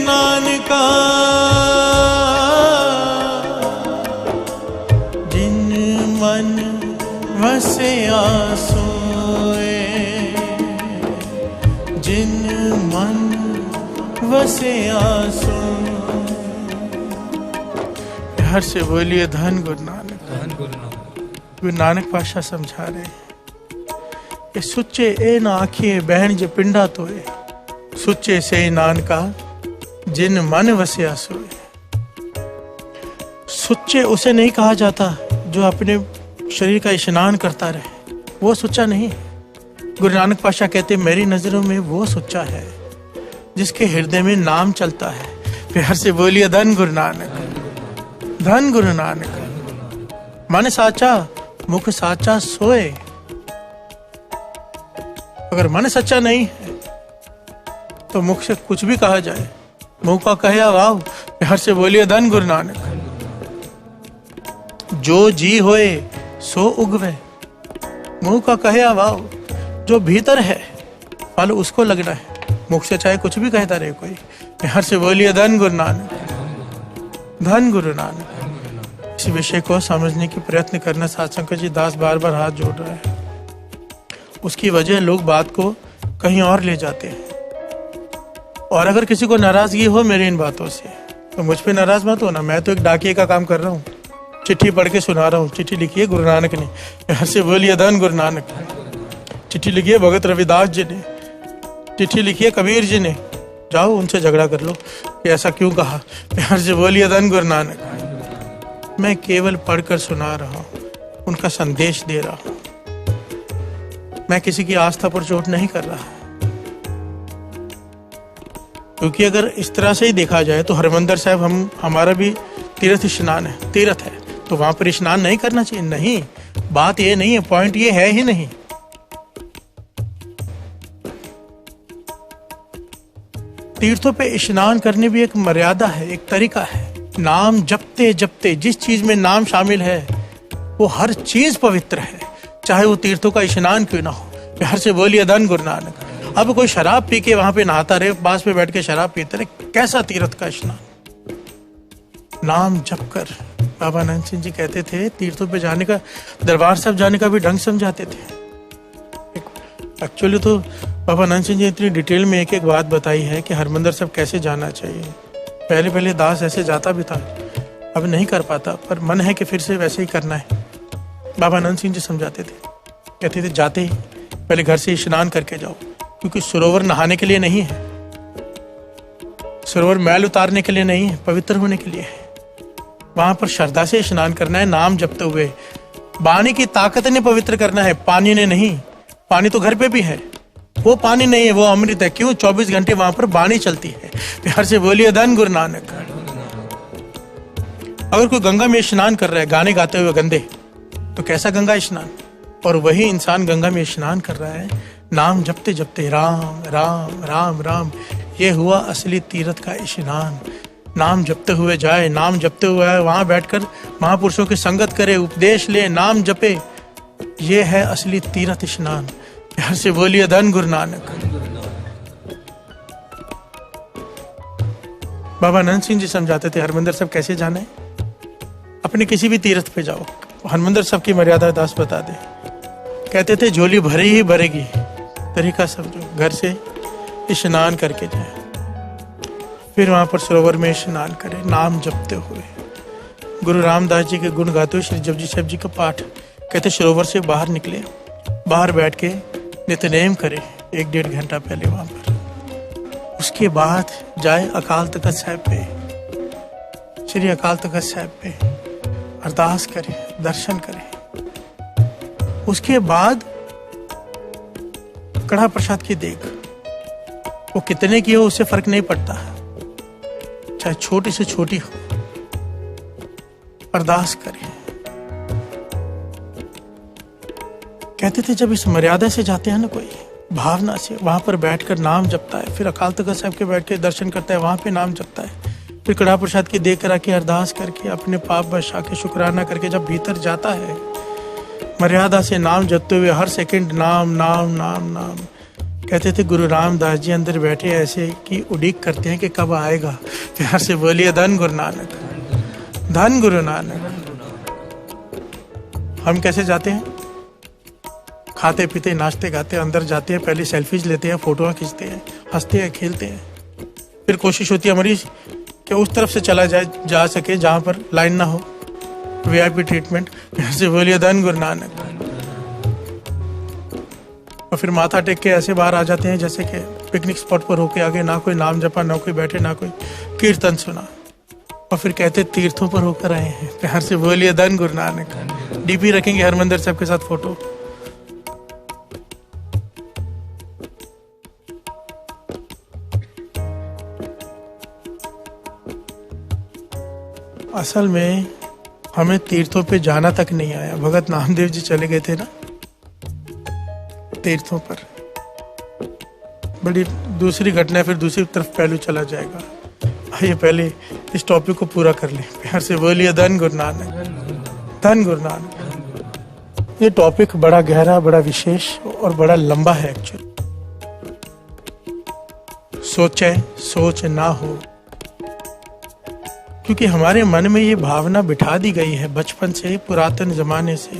नानका जिन मन वसिया सोए, जिन मन वसिया सोए। हर से बोलिए धन गुरु नानक, धन गुरु नानक। गुरु नानक पातशाह समझा रहे कि सुच्चे ए ना आखिए बहन जे पिंडा तोए, सुच्चे से नानका जिन मन वसिया सोए। सुच्चे उसे नहीं कहा जाता जो अपने शरीर का स्नान करता रहे, वो सुच्चा नहीं। गुरु नानक पातशाह कहते मेरी नजरों में वो सुच्चा है जिसके हृदय में नाम चलता है। प्यार से बोलिए धन गुरु नानक, धन गुरु नानक। मन साचा मुख साचा सोए। अगर मन सच्चा नहीं है तो मुख से कुछ भी कहा जाए, मुंह का कहे वाव। प्यार से बोलिए धन गुरु नानक। जो जी होए सो उगवे, मुंह का कहे वाव। जो भीतर है फल उसको लगना है, मुख से चाहे कुछ भी कहता रहे कोई। प्यार से बोलिए धन गुरु नानक, धन गुरु नानक। इस विषय को समझने की प्रयत्न करना सत्संग जी दास बार बार हाथ जोड़ रहा है। उसकी वजह लोग बात को कहीं और ले जाते हैं। और अगर किसी को नाराजगी हो मेरी इन बातों से तो मुझ पे नाराज मत होना। मैं तो एक डाकिए का काम कर रहा हूँ, चिट्ठी पढ़ के सुना रहा हूँ। चिट्ठी लिखी है गुरु नानक ने। प्यार से बोलिए धन गुरु नानक। चिट्ठी लिखी है भगत रविदास जी ने, चिट्ठी लिखी है कबीर जी ने। जाओ उनसे झगड़ा कर लो कि ऐसा क्यों कहा। प्यार से बोलिए धन गुरु नानक। मैं केवल पढ़कर सुना रहा हूँ, उनका संदेश दे रहा हूँ। मैं किसी की आस्था पर चोट नहीं कर रहा। क्योंकि अगर इस तरह से ही देखा जाए तो हरमंदिर साहब हमारा भी तीर्थ स्नान है, तीर्थ है, तो वहां पर स्नान नहीं करना चाहिए। नहीं, बात ये नहीं है, पॉइंट ये है ही नहीं। तीर्थों पे स्नान करने भी एक मर्यादा है, एक तरीका है। नाम जपते जपते जिस चीज में नाम शामिल है वो हर चीज पवित्र है, चाहे वो तीर्थों का स्नान क्यों ना हो। प्यार से बोलिए धन गुरु नानक। अब कोई शराब पी के वहां पे नहाता रहे, पास पे बैठ के शराब पीते रहे, कैसा तीर्थ का स्नान। नाम जप कर। बाबा नानक सिंह जी कहते थे तीर्थों पे जाने का, दरबार साहब जाने का भी ढंग समझाते थे। एक्चुअली तो बाबा नानक सिंह जी इतनी डिटेल में एक एक बात बताई है कि हरमंदिर साहब कैसे जाना चाहिए। पहले पहले दास ऐसे जाता भी था, अब नहीं कर पाता, पर मन है कि फिर से वैसे ही करना है। बाबा नानक सिंह जी समझाते थे, कहते थे जाते ही पहले घर से स्नान करके जाओ, क्योंकि सरोवर नहाने के लिए नहीं है, सरोवर मैल उतारने के लिए नहीं है, पवित्र होने के लिए है। वहां पर श्रद्धा से स्नान करना है, नाम जपते हुए। वाणी की ताकत ने पवित्र करना है, पानी ने नहीं। पानी तो घर पे भी है, वो पानी नहीं है, वो अमृत है। क्यों? 24 घंटे वहां पर वाणी चलती है। प्यार से बोलिए धन गुरु नानक। अगर कोई गंगा में स्नान कर रहा है गाने गाते हुए गंदे, तो कैसा गंगा स्नान। और वही इंसान गंगा में स्नान कर रहा है नाम जपते जपते, राम राम राम राम। ये हुआ असली तीर्थ का स्नान। नाम जपते हुए जाए, नाम जपते हुए आए, वहां बैठकर महापुरुषों की संगत करे, उपदेश ले, नाम जपे। ये है असली तीर्थ स्नान। प्यार से बोलिए धन गुरु नानक। बाबा नंद सिंह जी समझाते थे हरमंदिर साहब कैसे जाना है। अपने किसी भी तीर्थ पे जाओ, हरमंदिर साहब की मर्यादा दास बता दे। कहते थे झोली भरी ही भरेगी, तरीका समझो, घर से स्नान करके जाए, फिर वहां पर सरोवर में स्नान करे नाम जपते हुए। गुरु रामदास जी के गुण गाते हुए श्री जपजी साहब जी का पाठ। कहते सरोवर से बाहर निकले, बाहर बैठ के नित्यनेम करे 1-1.5 घंटा पहले वहां पर। उसके बाद जाए अकाल तख्त साहब पे, श्री अकाल तख्त साहब पे अरदास करे, दर्शन करे। उसके बाद कड़ा प्रसाद की देख, वो कितने की हो उससे फर्क नहीं पड़ता, चाहे छोटी से छोटी हो, अरदास करे। कहते थे जब इस मर्यादा से जाते हैं ना, कोई भावना से वहां पर बैठकर नाम जपता है, फिर अकाल तख्त साहब के बैठ के दर्शन करता है, वहां पे नाम जपता है, फिर कड़ा प्रसाद की देख करा के अरदास करके अपने पाप बचा के शुक्राना करके जब भीतर जाता है, मर्यादा से नाम जपते हुए हर सेकंड नाम नाम नाम नाम। कहते थे गुरु रामदास जी अंदर बैठे ऐसे कि उड़ीक करते हैं कि कब आएगा। प्यार से बोलिए धन गुरु नानक, धन गुरु नानक। हम कैसे जाते हैं? खाते पीते नाचते गाते अंदर जाते हैं, पहले सेल्फीज लेते हैं, फोटोआं खींचते हैं, हंसते हैं, खेलते हैं, फिर कोशिश होती है हमारी कि उस तरफ से चला जा सके जहां पर लाइन ना हो, वीआईपी ट्रीटमेंट। ऐसे बोलिए धन गुरु नानक। और फिर माथा टेक के ऐसे बाहर आ जाते हैं जैसे कि पिकनिक स्पॉट पर होके आगे, ना कोई नाम जपा, ना कोई बैठे, ना कोई कीर्तन सुना, और फिर कहते तीर्थों पर होकर आए हैं। प्यार से बोलिए धन गुरु नानक। डीपी रखेंगे हरमंदिर साहब के साथ फोटो। असल में हमें तीर्थों पे जाना तक नहीं आया। भगत नामदेव जी चले गए थे ना तीर्थों पर, बड़ी दूसरी घटना है, फिर दूसरी तरफ पहलू चला जाएगा। आइए पहले इस टॉपिक को पूरा कर लें। प्यार से बोलिए धन गुरु नानक, धन गुरु नानक। ये टॉपिक बड़ा गहरा, बड़ा विशेष और बड़ा लंबा है एक्चुअली। सोचे सोच ना हो, क्योंकि हमारे मन में ये भावना बिठा दी गई है बचपन से, पुरातन जमाने से,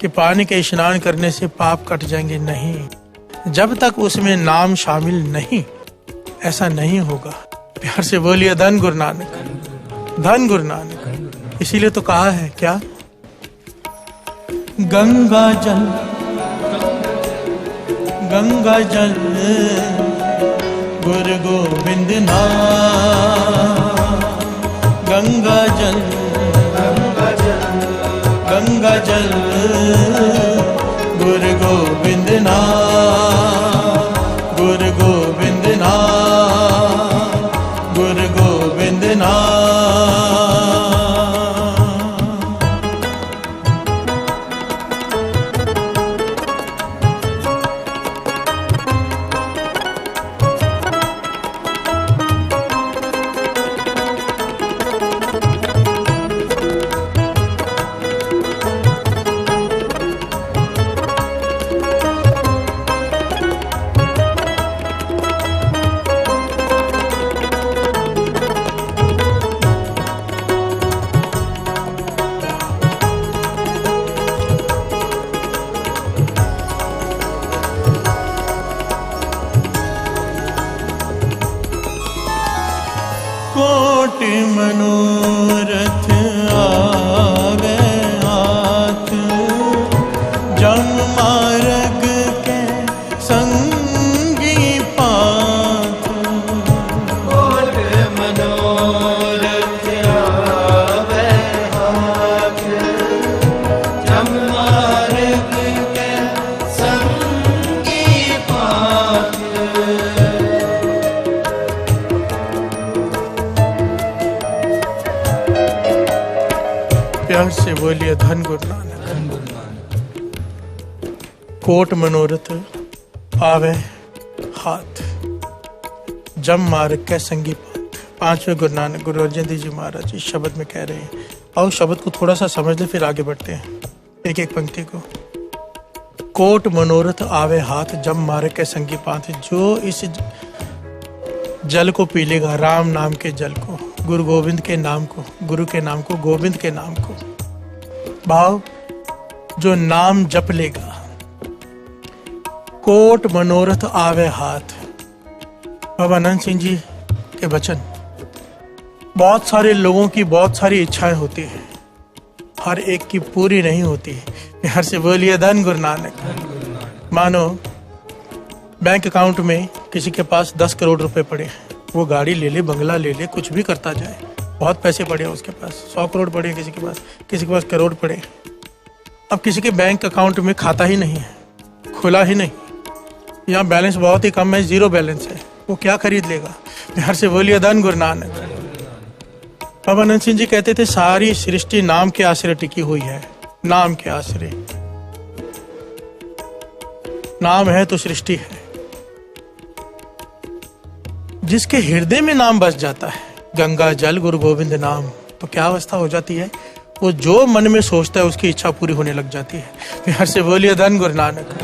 कि पानी के स्नान करने से पाप कट जाएंगे। नहीं, जब तक उसमें नाम शामिल नहीं, ऐसा नहीं होगा। प्यार से बोलिए धन गुरु नानक, धन गुरु नानक। इसीलिए तो कहा है क्या, गंगा जल गुरु गोविंद नाम, गंगा जल गुरु गोविंद नाम, गुरु गोविंद नाम, गुरु गोविंद नाम। कोटि मनोरथ आवे हाथ, जम मार्ग के संगी पाथ। कोटि मनोरथ आवे हाथ, जम मार्ग के संगी पाथ। प्यार से बोलिए धन गुरु नानक। कोट मनोरथ आवे हाथ, जम मार्ग के संगी पाथ। 5वें गुरु नानक गुरु अर्जन देव जी महाराज इस शब्द में कह रहे हैं। और शब्द को थोड़ा सा समझ ले, फिर आगे बढ़ते हैं एक एक पंक्ति को। कोट मनोरथ आवे हाथ, जब मारे के संगी पांथ। जो इस जल को पी लेगा, राम नाम के जल को, गुरु गोविंद के नाम को, गुरु के नाम को, गोविंद के नाम को, भाव जो नाम जप लेगा, कोट मनोरथ आवे हाथ। बाबा आनंद सिंह जी के वचन। बहुत सारे लोगों की बहुत सारी इच्छाएं होती हैं, हर एक की पूरी नहीं होती है। हर से बोलिए धन गुरु नानक। मानो बैंक अकाउंट में किसी के पास 10 करोड़ रुपए पड़े हैं, वो गाड़ी ले ले, बंगला ले ले, कुछ भी करता जाए, बहुत पैसे पड़े हैं उसके पास, 100 करोड़ पड़े हैं किसी के पास करोड़ पड़े हैं। अब किसी के बैंक अकाउंट में खाता ही नहीं है, खुला ही नहीं, यहाँ बैलेंस बहुत ही कम है, 0 बैलेंस है, वो क्या खरीद लेगा? हर से बोलिए धन गुरु नानक। बाबा आनंद सिंह जी कहते थे सारी सृष्टि नाम के आश्रय टिकी हुई है, नाम के आश्रय। नाम है तो सृष्टि है। जिसके हृदय में नाम बस जाता है, गंगा जल गुरु गोविंद नाम, तो क्या अवस्था हो जाती है? वो जो मन में सोचता है उसकी इच्छा पूरी होने लग जाती है। हर से बोलिए धन गुरु नानक।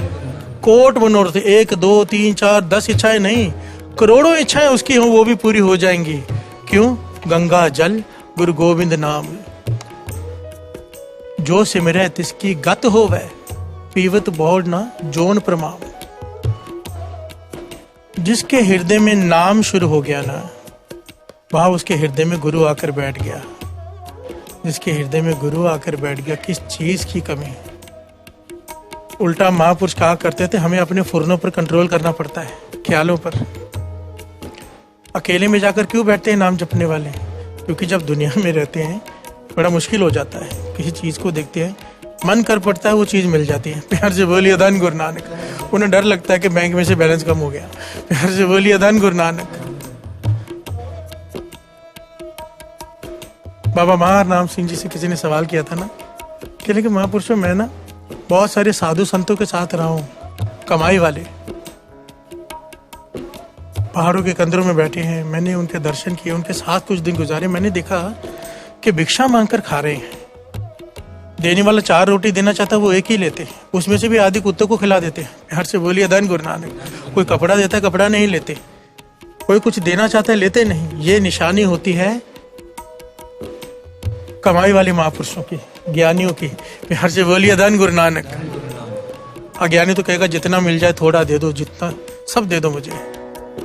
कोट मनोरथ, 1 2 3 4 10 इच्छाएं नहीं, करोड़ों इच्छाएं उसकी हों, वो भी पूरी हो जाएंगी। क्यों? गंगा जल गुरु गोविंद नाम। जो सिमरे तिसकी गत होवे, पीवत बहुड़ ना जोन प्रमाण। जिसके हृदय में नाम शुरू हो गया ना, वहां उसके हृदय में गुरु आकर बैठ गया। जिसके हृदय में गुरु आकर बैठ गया, किस चीज की कमी? उल्टा महापुरुष कहा करते थे हमें अपने फुरनों पर कंट्रोल करना पड़ता है, ख्यालों पर। अकेले में जाकर क्यों बैठते हैं नाम जपने वाले? क्योंकि जब दुनिया में रहते हैं बड़ा मुश्किल हो जाता है, किसी चीज को देखते हैं, मन कर पड़ता है, वो चीज मिल जाती है। प्यार से बोलिए धन गुरु नानक। उन्हें डर लगता है कि बैंक में से बैलेंस कम हो गया। प्यार से बोलिए धन गुरु नानक। बाबा महाराम सिंह जी से किसी ने सवाल किया था ना कि लेकिन महापुरुषों, मैं ना बहुत सारे साधु संतों के साथ रहा हूं, कमाई वाले, पहाड़ों के कंदरों में बैठे हैं, मैंने उनके दर्शन किए, उनके साथ कुछ दिन गुजारे, मैंने देखा कि भिक्षा मांगकर खा रहे हैं। देने वाला 4 रोटी देना चाहता है, वो 1 ही लेते हैं, उसमें से भी आधी कुत्तों को खिला देते हैं। प्यार से बोलिए धन गुरु नानक। कोई कपड़ा देता है, कपड़ा नहीं लेते, कोई कुछ देना चाहता है, लेते नहीं। ये निशानी होती है कमाई वाले महापुरुषों की, ज्ञानियों की। प्यार से बोलिए धन गुरु नानक। अज्ञानी तो कहेगा जितना मिल जाए थोड़ा दे दो, जितना सब दे दो मुझे।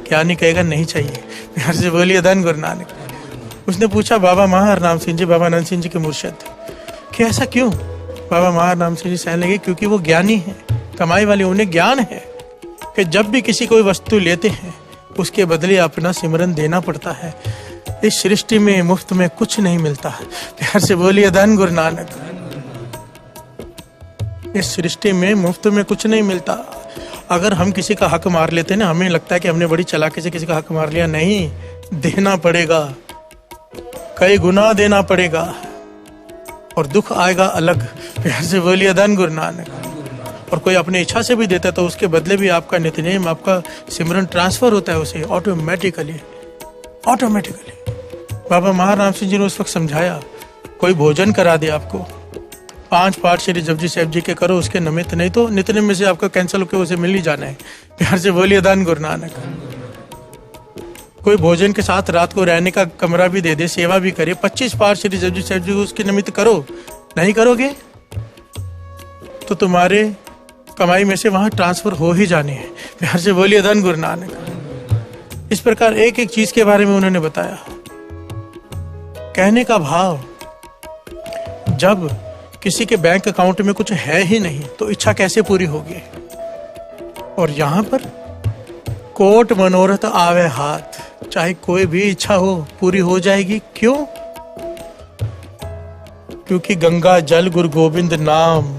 ज्ञानी कहेगा नहीं चाहिए। प्यार से बोलिए धन गुरु नानक। उसने पूछा बाबा महाराम सिंह जी, बाबा आनंद सिंह जी के मुर्शिद, कि ऐसा क्यों? बाबा महाराम सिंह जी कहने लगे क्योंकि वो ज्ञानी है, कमाई वाले, उन्हें ज्ञान है कि जब भी किसी कोई वस्तु लेते हैं उसके बदले अपना सिमरन देना पड़ता है। इस सृष्टि में मुफ्त में कुछ नहीं मिलता। प्यार से बोलिए धन गुरु नानक। इस सृष्टि में मुफ्त में कुछ नहीं मिलता। अगर हम किसी का हक मार लेते ना, हमें लगता है कि हमने बड़ी चालाकी से किसी का हक मार लिया। नहीं, देना पड़ेगा, कई गुना देना पड़ेगा और दुख आएगा अलग। प्यार से बोलिए धन गुरु नानक। और कोई अपनी इच्छा से भी देता है तो उसके बदले भी आपका नित्यनेम, आपका सिमरन ट्रांसफर होता है उसे ऑटोमेटिकली। बाबा महाराम सिंह जी ने उस वक्त समझाया, कोई भोजन करा दे आपको, 5 पाठ श्री जपजी साहब जी के करो, उसके निमित्त, नहीं तो नित्यनेम में से आपका कैंसिल होकर उसे मिल ही जाना है। प्यार से बोलिए धन गुरु नानक। कोई भोजन के साथ रात को रहने का कमरा भी दे दे, सेवा भी करे, 25 पाठ श्री जपजी साहब जी उसके निमित्त करो, नहीं करोगे तो तुम्हारे कमाई में से वहां ट्रांसफर हो ही जाने हैं। प्यार से बोलिए धन गुरु नानक। इस प्रकार एक एक चीज के बारे में उन्होंने बताया। कहने का भाव, जब किसी के बैंक अकाउंट में कुछ है ही नहीं तो इच्छा कैसे पूरी होगी? और यहां पर कोट मनोरथ आवे हाथ, चाहे कोई भी इच्छा हो पूरी हो जाएगी। क्यों? क्योंकि गंगा जल गुरु गोविंद नाम,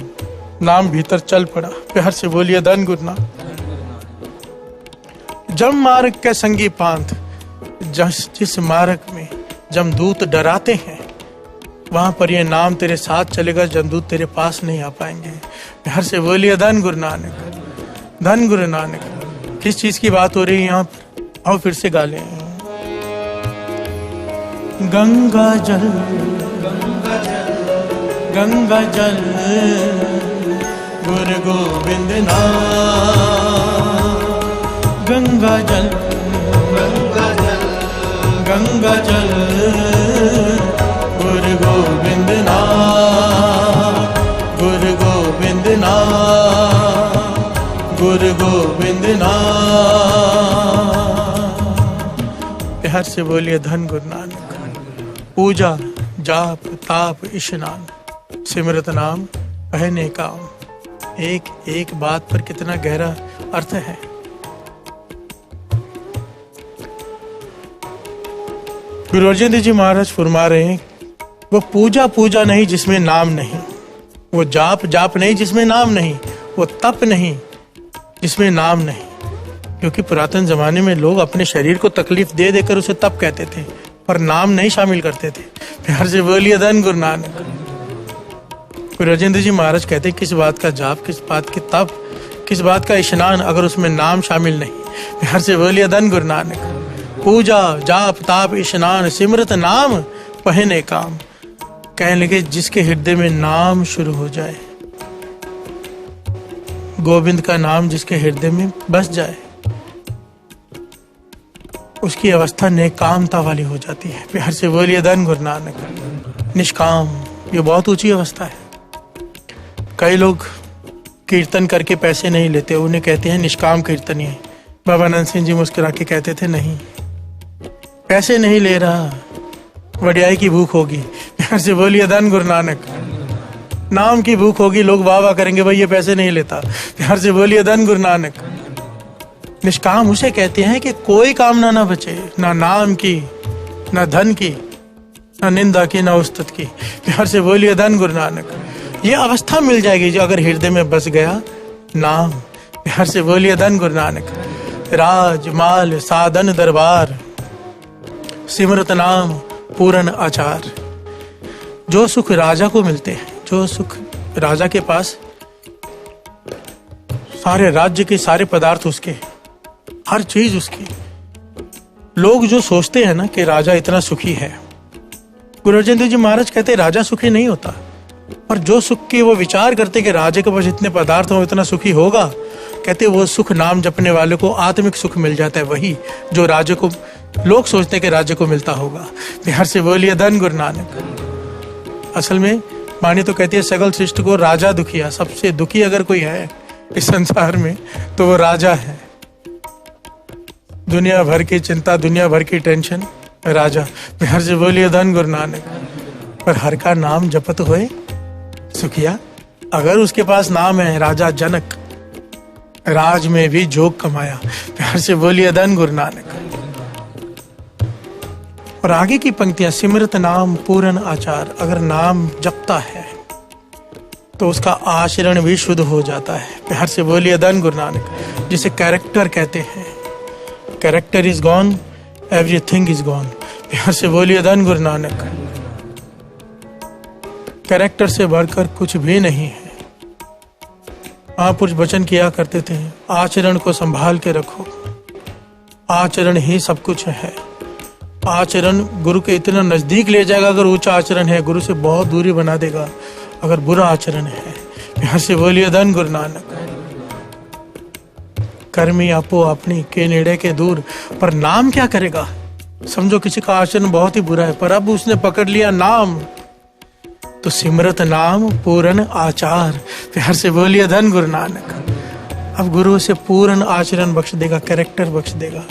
नाम भीतर चल पड़ा। प्यार से बोलिए धन गुरु नाम। जम मार्ग के संगी पांथ, जिस मार्ग में जमदूत डराते हैं वहां पर ये नाम तेरे साथ चलेगा, जमदूत तेरे पास नहीं आ पाएंगे। प्यार से बोलिए धन गुरु नानक। धन गुरु नानक। किस चीज की बात हो रही है यहाँ पर? आओ फिर से गा लें। गंगा जल गंगा जल गुरु गोविंद नाम गंगा जल गंगा जल गुरु गोविंद नाम गुरु गोविंद नाम गुरु गोविंद नाम। प्यार से बोलिए धन गुरु नानक। पूजा जाप ताप स्नान सिमरत नाम कहने काम। एक एक बात पर कितना गहरा अर्थ है। गुरु अर्जन देव जी महाराज फरमा रहे हैं, वो पूजा पूजा नहीं जिसमें नाम नहीं, वो जाप जाप नहीं जिसमें नाम नहीं, वो तप नहीं जिसमें नाम नहीं। क्योंकि पुरातन जमाने में लोग अपने शरीर को तकलीफ दे देकर उसे तप कहते थे, पर नाम नहीं शामिल करते थे। प्यार से बोलिए धन गुरु नानक। गुरु अर्जन देव जी महाराज कहते हैं, किस बात का जाप, किस बात की तप, किस बात का स्नान अगर उसमें नाम शामिल नहीं। प्यार से बोलिए धन गुरु नानक। पूजा जाप ताप स्नान सिमरत नाम पहने काम। कहने लगे जिसके हृदय में नाम शुरू हो जाए, गोविंद का नाम जिसके हृदय में बस जाए, उसकी अवस्था नेकामता वाली हो जाती है। प्यार से बोलिए धन गुरु नानक। निष्काम, ये बहुत ऊंची अवस्था है। कई लोग कीर्तन करके पैसे नहीं लेते, उन्हें कहते हैं निष्काम कीर्तनीय। बाबा नंद सिंह जी मुस्कुरा के कहते थे, नहीं, पैसे नहीं ले रहा, वडियाई की भूख होगी। प्यार से बोलिए धन गुरु नानक। नाम की भूख होगी, लोग वाह वाह करेंगे, भाई ये पैसे नहीं लेता। प्यार से बोलिए धन गुरु नानक। निष्काम उसे कहते हैं कि कोई कामना ना बचे, ना नाम की, ना धन की, ना निंदा की, ना उस्तत की। प्यार से बोलिए धन गुरु नानक। ये अवस्था मिल जाएगी जो अगर हृदय में बस गया नाम। प्यार से बोलिए धन गुरु नानक। राज माल साधन दरबार सिमरत नाम पूरन आचार। जो सुख राजा को मिलते हैं, जो सुख राजा के पास, सारे राज्य के सारे पदार्थ उसके, हर चीज उसकी। लोग जो सोचते हैं ना कि राजा इतना सुखी है, गुरु अर्जन देव जी महाराज कहते राजा सुखी नहीं होता, और जो सुख की वो विचार करते कि राजा के पास इतने पदार्थ हो इतना सुखी होगा, कहते वो सुख नाम जपने वाले को आत्मिक सुख मिल जाता है, वही जो राजा को लोग सोचते हैं कि राजा को मिलता होगा। प्यार से बोलिए धन गुरु नानक। असल में वाणी तो कहती है सकल सृष्टि को राजा दुखिया, सबसे दुखी अगर कोई है इस संसार में तो वो राजा है। दुनिया भर की चिंता, दुनिया भर की टेंशन, राजा। प्यार से बोलिए धन गुरु नानक। पर हर का नाम जपत होए सुखिया। अगर उसके पास नाम है राजा जनक, राज में भी जोग कमाया। प्यार से बोलिए धन गुरु नानक। और आगे की पंक्तियां, सिमरत नाम पूरन आचार। अगर नाम जपता है तो उसका आचरण भी शुद्ध हो जाता है। प्यार से बोलिए धन गुरु नानक। जिसे कैरेक्टर कहते हैं, character is gone, everything is gone. प्यार से बोलिए धन गुरु नानक। कैरेक्टर से बढ़कर कुछ भी नहीं है। महापुरुष वचन किया करते थे, आचरण को संभाल के रखो, आचरण ही सब कुछ है। आचरण गुरु के इतना नजदीक ले जाएगा, अगर ऊंचा आचरण है गुरु से बहुत दूरी बना देगा अगर बुरा आचरण है। यहाँ से बोलिए धन गुरु नानक। कर्मी आपो अपनी के नेड़े के दूर। पर नाम क्या करेगा? समझो किसी का आचरण बहुत ही बुरा है, पर अब उसने पकड़ लिया नाम, तो सिमरत नाम पूर्ण आचार। प्यार से बोलिए धन गुरु नानक। अब गुरु से पूर्ण आचरण बख्श देगा, कैरेक्टर बख्श देगा,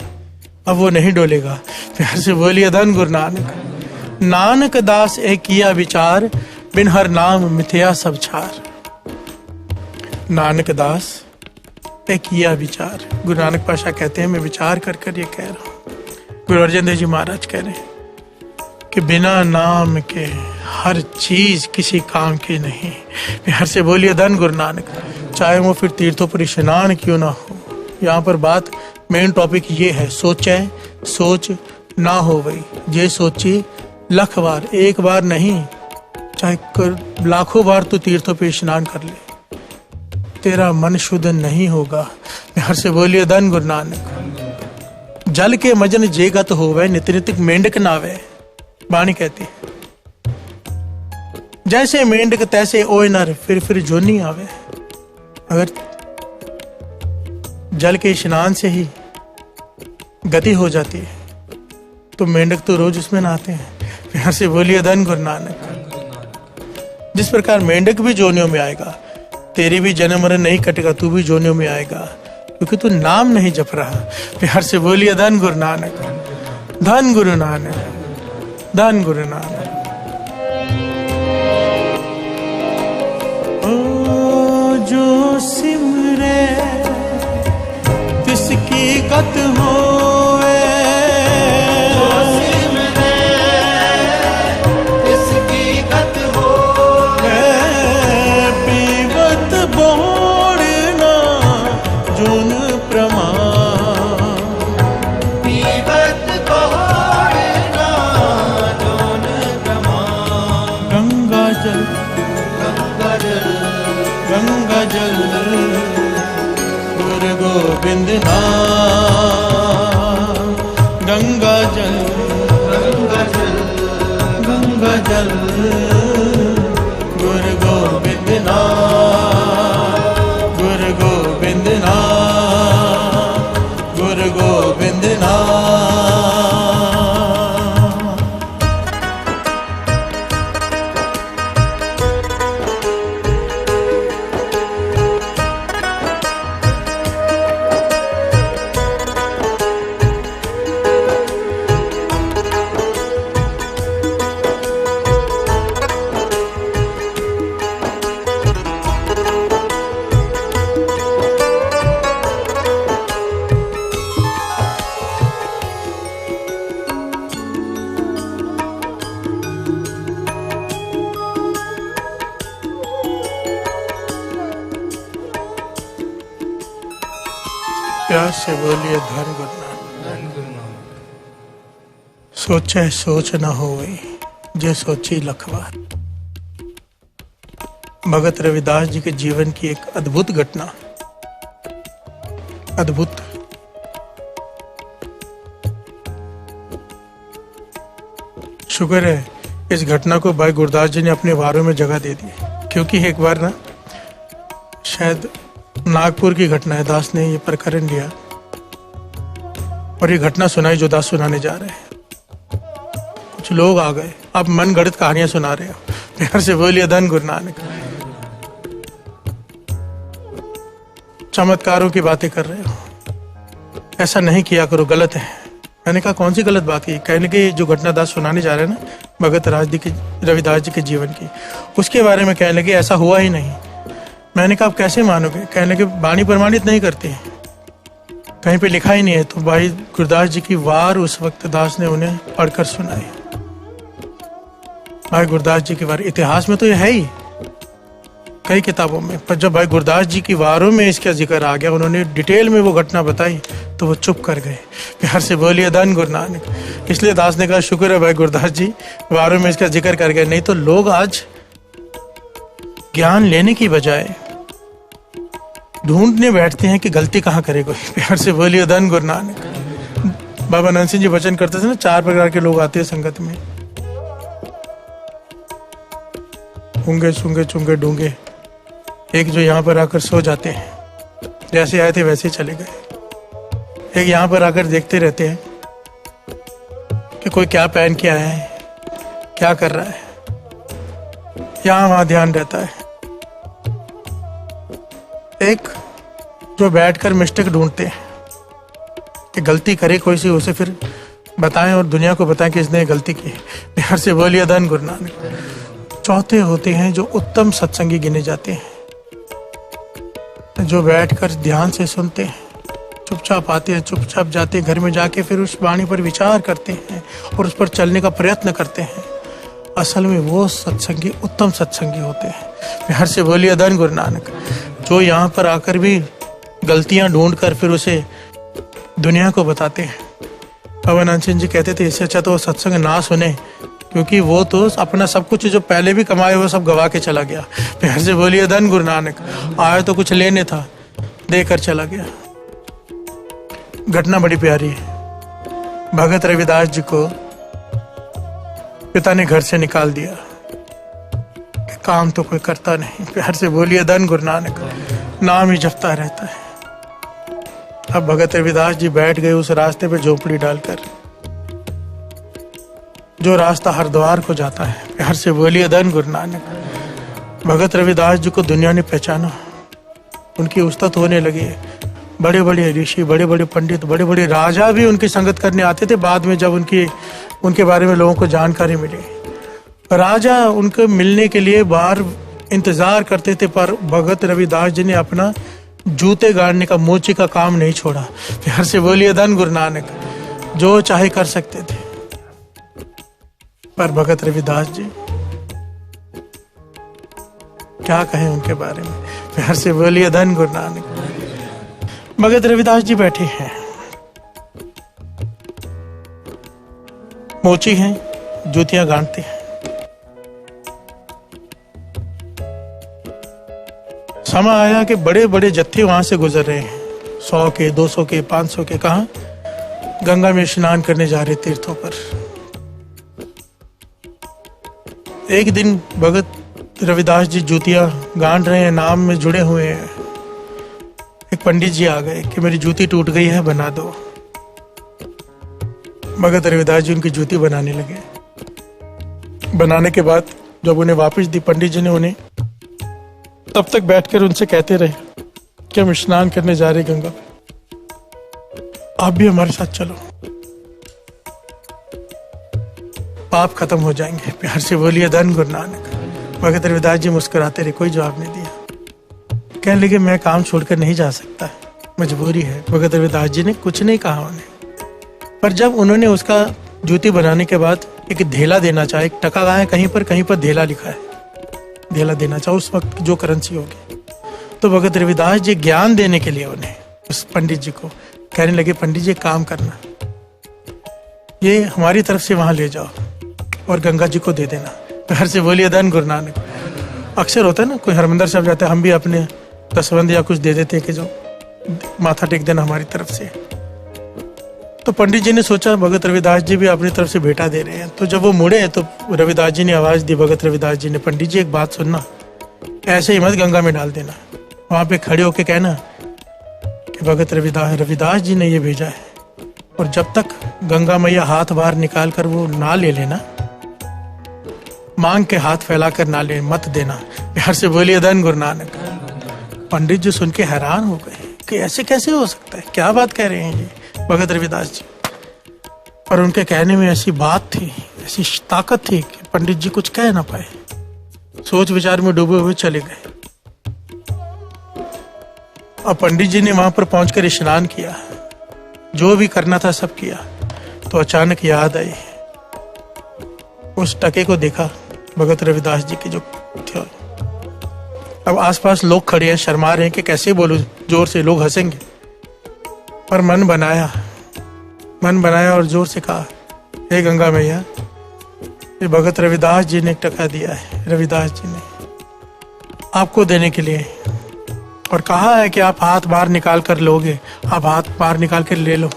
अब वो नहीं डोलेगा। प्यार से बोलिए धन गुरु नानक। नानक दास एक किया विचार, बिन हर नाम मिथ्या सब छार। नानक दास एक किया विचार। गुरु नानक पाशा कहते हैं, मैं विचार कर कर ये कह रहा हूं। गुरु अर्जन देव जी महाराज कह रहे हैं कि बिना नाम के हर चीज किसी काम की नहीं। प्यार से बोलिए धन गुरु नानक। चाहे वो फिर तीर्थों पर स्नान क्यों ना हो। यहाँ पर बात, मेन टॉपिक ये है, सोचे सोच ना हो वही, ये सोची लख बार, एक बार नहीं, चाहे लाखों बार तो तीर्थों पे स्नान कर ले, तेरा मन शुद्ध नहीं होगा। प्यार से बोलिए धन गुरु नानक। जल के मजन जेगत होवे, नित नित मेंढक नावे। वाणी कहती है, जैसे मेंढक तैसे ओए नर, फिर जोनी आवे। अगर जल के स्नान से ही गति हो जाती है तो मेंढक तो रोज उसमें नहाते हैं। प्यार से बोलिए धन गुरु नानक। जिस प्रकार मेंढक भी जोनियों में आएगा, तेरी भी जन्म मरण नहीं कटेगा, तू भी जोनियों में आएगा, क्योंकि तू नाम नहीं जप रहा। प्यार से बोलिए धन गुरु नानक, धन गुरु नानक, धन गुरु नानक। ओ जो सिमरे तिसकी गत होवे, जो सिमरे तिसकी गत होवे। पीवत बोड़ना जोन प्रमाण, पीवत बोड़ना जोन प्रमाण। गंगा जल, गंगा जल, गंगा जल, गुरु गोविंद नाम। गंगा जल, गंगा जल, गंगा जल, गुरु गोविंद नाम, गुरु गोविंद नाम, गुरु गोविंद नाम। प्यार से बोलिए धन गुरु नानक। सोचे सोच न होई, जे सोची लखवा। भगत रविदास जी के जीवन की एक अद्भुत घटना, अद्भुत। शुक्र है इस घटना को भाई गुरदास जी ने अपने वारों में जगह दे दी, क्योंकि एक बार ना शायद नागपुर की घटना है, दास ने ये प्रकरण लिया और ये घटना सुनाई जो दास सुनाने जा रहे हैं। कुछ लोग आ गए, अब मन गढ़ंत कहानियां सुना रहे हो। प्यार से बोलिए धन गुरु नानक। चमत्कारों की बातें कर रहे हो, ऐसा नहीं किया करो, गलत है। मैंने कहा कौन सी गलत बात की? कहने के जो घटना दास सुनाने जा रहे हैं ना भगत रविदास जी के जीवन की, उसके बारे में कहने लगे ऐसा हुआ ही नहीं। मैंने कहा आप कैसे मानोगे? कहने लगे वाणी प्रमाणित नहीं करते हैं, कहीं पे लिखा ही नहीं है। तो भाई गुरदास जी की वार उस वक्त दास ने उन्हें पढ़कर सुनाई। भाई गुरदास जी की वार इतिहास में तो ये है ही कई किताबों में, पर जब भाई गुरदास जी की वारों में इसका जिक्र आ गया, उन्होंने डिटेल में वो घटना बताई तो वो चुप कर गए। प्यार से बोलिए धन गुरु नानक। इसलिए दास ने कहा शुक्र है भाई गुरदास जी वारों में इसका जिक्र कर गए, नहीं तो लोग आज ज्ञान लेने की बजाय ढूंढने बैठते हैं कि गलती कहाँ करे कोई। प्यार से बोलिए धन गुरु नानक। बाबा नंद सिंह जी वचन करते थे ना, 4 प्रकार के लोग आते हैं संगत में, ऊंगे सूंगे चुंगे डूंगे। एक जो यहाँ पर आकर सो जाते हैं, जैसे आए थे वैसे ही चले गए। एक यहाँ पर आकर देखते रहते हैं कि कोई क्या पहन के आया है, क्या कर रहा है, यहाँ वहाँ ध्यान रहता है। एक जो बैठकर मिस्टेक ढूंढते हैं कि गलती करे कोई सी, उसे फिर बताएं और दुनिया को बताएं कि इसने गलती की। प्यार से बोलिए धन गुरु नानक। चौथे होते हैं जो उत्तम सत्संगी गिने जाते हैं, जो बैठकर ध्यान से सुनते हैं, चुपचाप आते हैं, चुपचाप जाते हैं, घर में जाके फिर उस वाणी पर विचार करते हैं और उस पर चलने का प्रयत्न करते हैं। असल में वो सत्संगी उत्तम सत्संगी होते हैं। प्यार से बोलिए धन गुरु नानक। जो यहाँ पर आकर भी गलतियां ढूंढकर फिर उसे दुनिया को बताते हैं। बाबा नंद सिंह जी कहते थे इससे अच्छा तो वो सत्संग ना सुने, क्योंकि वो तो अपना सब कुछ जो पहले भी कमाए वो सब गवा के चला गया। प्यार से बोलिए धन गुरु नानक। आया तो कुछ लेने था, देकर चला गया। घटना बड़ी प्यारी है। भगत रविदास जी को पिता ने घर से निकाल दिया कि काम तो कोई करता नहीं। प्यार से बोलिए धन गुरु नानक, नाम ही जपता रहता है। अब भगत रविदास जी बैठ गए उस रास्ते पे झोपड़ी डालकर, जो रास्ता हरिद्वार को जाता है। प्यार से बोलिए धन गुरु नानक। भगत रविदास जी को दुनिया ने पहचाना, उनकी उस्ताद होने लगे। बड़े बड़े ऋषि, बड़े बड़े पंडित, बड़े बड़े राजा भी उनकी संगत करने आते थे। बाद में जब उनके बारे में लोगों को जानकारी मिली, राजा उनको मिलने के लिए बाहर इंतजार करते थे, पर भगत रविदास जी ने अपना जूते गाड़ने का, मोची का काम नहीं छोड़ा। प्यार से बोलिए धन गुरु नानक। जो चाहे कर सकते थे, पर भगत रविदास जी क्या कहें उनके बारे में। प्यार से बोलिए धन गुरु नानक। भगत रविदास जी बैठे हैं, मोची हैं, जूतियां गांठते हैं। समय आया कि बड़े बड़े जत्थे वहां से गुजर रहे हैं, 100 के, 200 के, 500 के। कहा? गंगा में स्नान करने जा रहे तीर्थों पर। एक दिन भगत रविदास जी जूतियां गांठ रहे हैं, नाम में जुड़े हुए हैं। एक पंडित जी आ गए कि मेरी जूती टूट गई है, बना दो। भगत रविदास जी उनकी जूती बनाने लगे। बनाने के बाद जब उन्हें वापस दी, पंडित जी ने उन्हें तब तक बैठकर उनसे कहते रहे कि हम स्नान करने जा रहे गंगा पे, आप भी हमारे साथ चलो, पाप खत्म हो जाएंगे। प्यार से बोलिए धन गुरु नानक। भगत रविदास जी मुस्कुराते रहे, कोई जवाब नहीं दिया। कहने लगे मैं काम छोड़कर नहीं जा सकता, मजबूरी है। भगत रविदास जी ने कुछ नहीं कहा उन्हें, पर जब उन्होंने उसका जूती बनाने के बाद एक धेला देना चाहे, एक टका कहा है कहीं पर धेला लिखा है, धेला देना चाहे उस वक्त जो करेंसी होगी, तो भगत रविदास जी ज्ञान देने के लिए उन्हें, उस पंडित जी को कहने लगे, पंडित जी काम करना, ये हमारी तरफ से वहां ले जाओ और गंगा जी को दे देना। प्यार से बोलिए धन गुरु नानक। अक्सर होता है ना, कोई हरमंदिर साहब जाता है, हम भी अपने दसबंद या कुछ दे देते हैं कि जो माथा टेक देना हमारी तरफ से। तो पंडित जी ने सोचा भगत रविदास जी भी अपनी तरफ से भेंटा दे रहे हैं। तो जब वो मुड़े तो रविदास जी ने आवाज दी, भगत रविदास जी ने, पंडित जी एक बात सुनना, ऐसे ही मत गंगा में डाल देना, वहां पे खड़े होके कहना कि भगत रविदास जी ने ये भेजा है, और जब तक गंगा मैया हाथ बाहर निकाल कर वो ना ले लेना, मांग के हाथ फैलाकर ना ले, मत देना। प्यार से बोलिए धन गुरु नानक। पंडित जी सुन के हैरान हो गए कि ऐसे कैसे हो सकता है, क्या बात कह रहे हैं ये भगत रविदास जी। पर उनके कहने में ऐसी बात थी, ऐसी ताकत थी कि पंडित जी कुछ कह ना पाए, सोच विचार में डूबे हुए चले गए। अब पंडित जी ने वहां पर पहुंचकर स्नान किया, जो भी करना था सब किया। तो अचानक याद आई, उस टके को देखा भगत रविदास जी के जो थे। अब आसपास लोग खड़े हैं, शर्मा रहे हैं कि कैसे बोलूं जोर से, लोग हंसेंगे। पर मन बनाया और जोर से कहा, हे गंगा मैया, ये भगत रविदास जी ने एक टका दिया है, रविदास जी ने आपको देने के लिए, और कहा है कि आप हाथ बाहर निकाल कर लोगे, आप हाथ बाहर निकाल कर ले लो।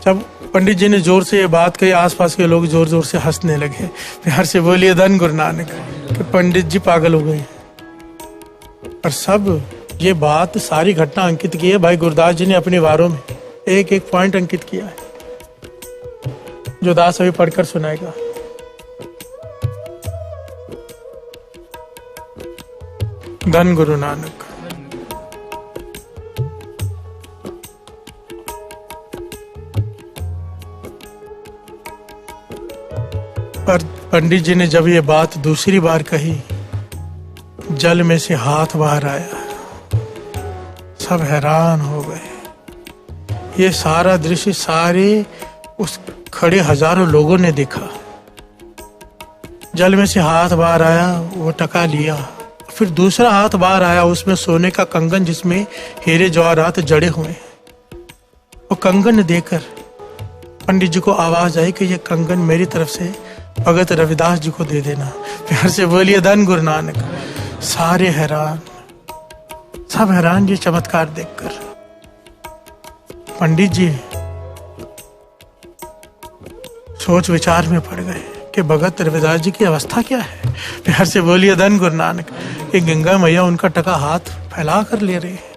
जब पंडित जी ने जोर से ये बात कही, आसपास के लोग जोर जोर से हंसने लगे। प्यार से बोलिए धन गुरु नानक। कि पंडित जी पागल हो गए। पर सब ये बात, सारी घटना अंकित की है भाई गुरदास जी ने अपने वारों में, एक एक पॉइंट अंकित किया है, जो दास अभी पढ़कर सुनाएगा। धन गुरु नानक। पर पंडित जी ने जब ये बात दूसरी बार कही, जल में से हाथ बाहर आया, सब हैरान हो गए। ये सारा दृश्य सारे उस खड़े हजारों लोगों ने देखा। जल में से हाथ बाहर आया, वो टका लिया, फिर दूसरा हाथ बाहर आया, उसमें सोने का कंगन जिसमें हीरे जवाहरात जड़े हुए। वो कंगन देकर पंडित जी को आवाज आई कि ये कंगन मेरी तरफ से भगत रविदास जी को दे देना। प्यार से बोलिए धन गुरु नानक। सारे हैरान, सब हैरान ये चमत्कार देखकर। पंडित जी सोच विचार में पड़ गए कि भगत रविदास जी की अवस्था क्या है। प्यार से बोलिए धन गुरु नानक। कि गंगा मैया उनका टका हाथ फैला कर ले रही है।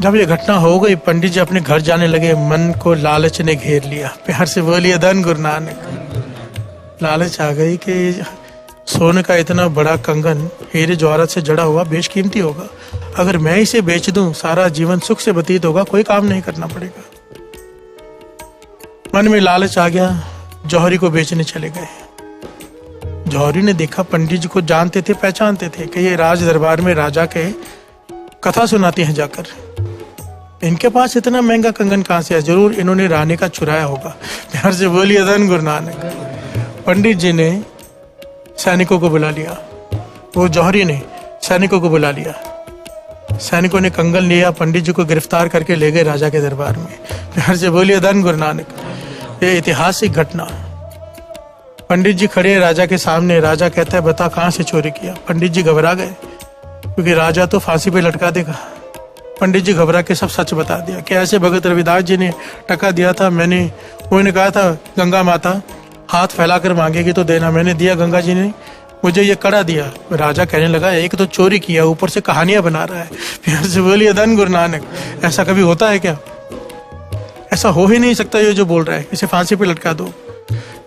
जब ये घटना हो गई, पंडित जी अपने घर जाने लगे। मन को लालच ने घेर लिया। प्यार से बोलिए धन गुरु नानक। लालच आ गई कि सोने का इतना बड़ा कंगन हीरे जवाहरात से जड़ा हुआ बेशकीमती होगा, अगर मैं इसे बेच दूं सारा जीवन सुख से व्यतीत होगा, कोई काम नहीं करना पड़ेगा। मन में लालच आ गया, जौहरी को बेचने चले गए। जौहरी ने देखा पंडित जी को जानते थे, पहचानते थे कि ये राज दरबार में राजा के कथा सुनाते हैं जाकर। इनके पास इतना महंगा कंगन कहां से है, जरूर इन्होंने रानी का चुराया होगा। प्यार से बोलिए धन गुरु नानक। पंडित जी ने सैनिकों को बुला लिया, वो जौहरी ने सैनिकों को बुला लिया। सैनिकों ने कंगन लिया, पंडित जी को गिरफ्तार करके ले गए राजा के दरबार में। प्यार से बोलिए धन गुरु नानक। ये ऐतिहासिक घटना। पंडित जी खड़े हैं राजा के सामने। राजा कहता है बता कहां से चोरी किया। पंडित जी घबरा गए क्योंकि राजा तो फांसी पे लटका देगा। पंडित जी घबरा के सब सच बता दिया कि ऐसे भगत रविदास जी ने टका दिया था। उन्होंने कहा था गंगा माता हाथ फैलाकर मांगेगी तो देना, मैंने दिया, गंगा जी ने मुझे ये कड़ा दिया। राजा कहने लगा एक तो चोरी किया, ऊपर से कहानियां बना रहा है। प्यार से बोलिए धन गुरु नानक। ऐसा कभी होता है क्या? ऐसा हो ही नहीं सकता ये जो बोल रहा है, इसे फांसी पे लटका दो।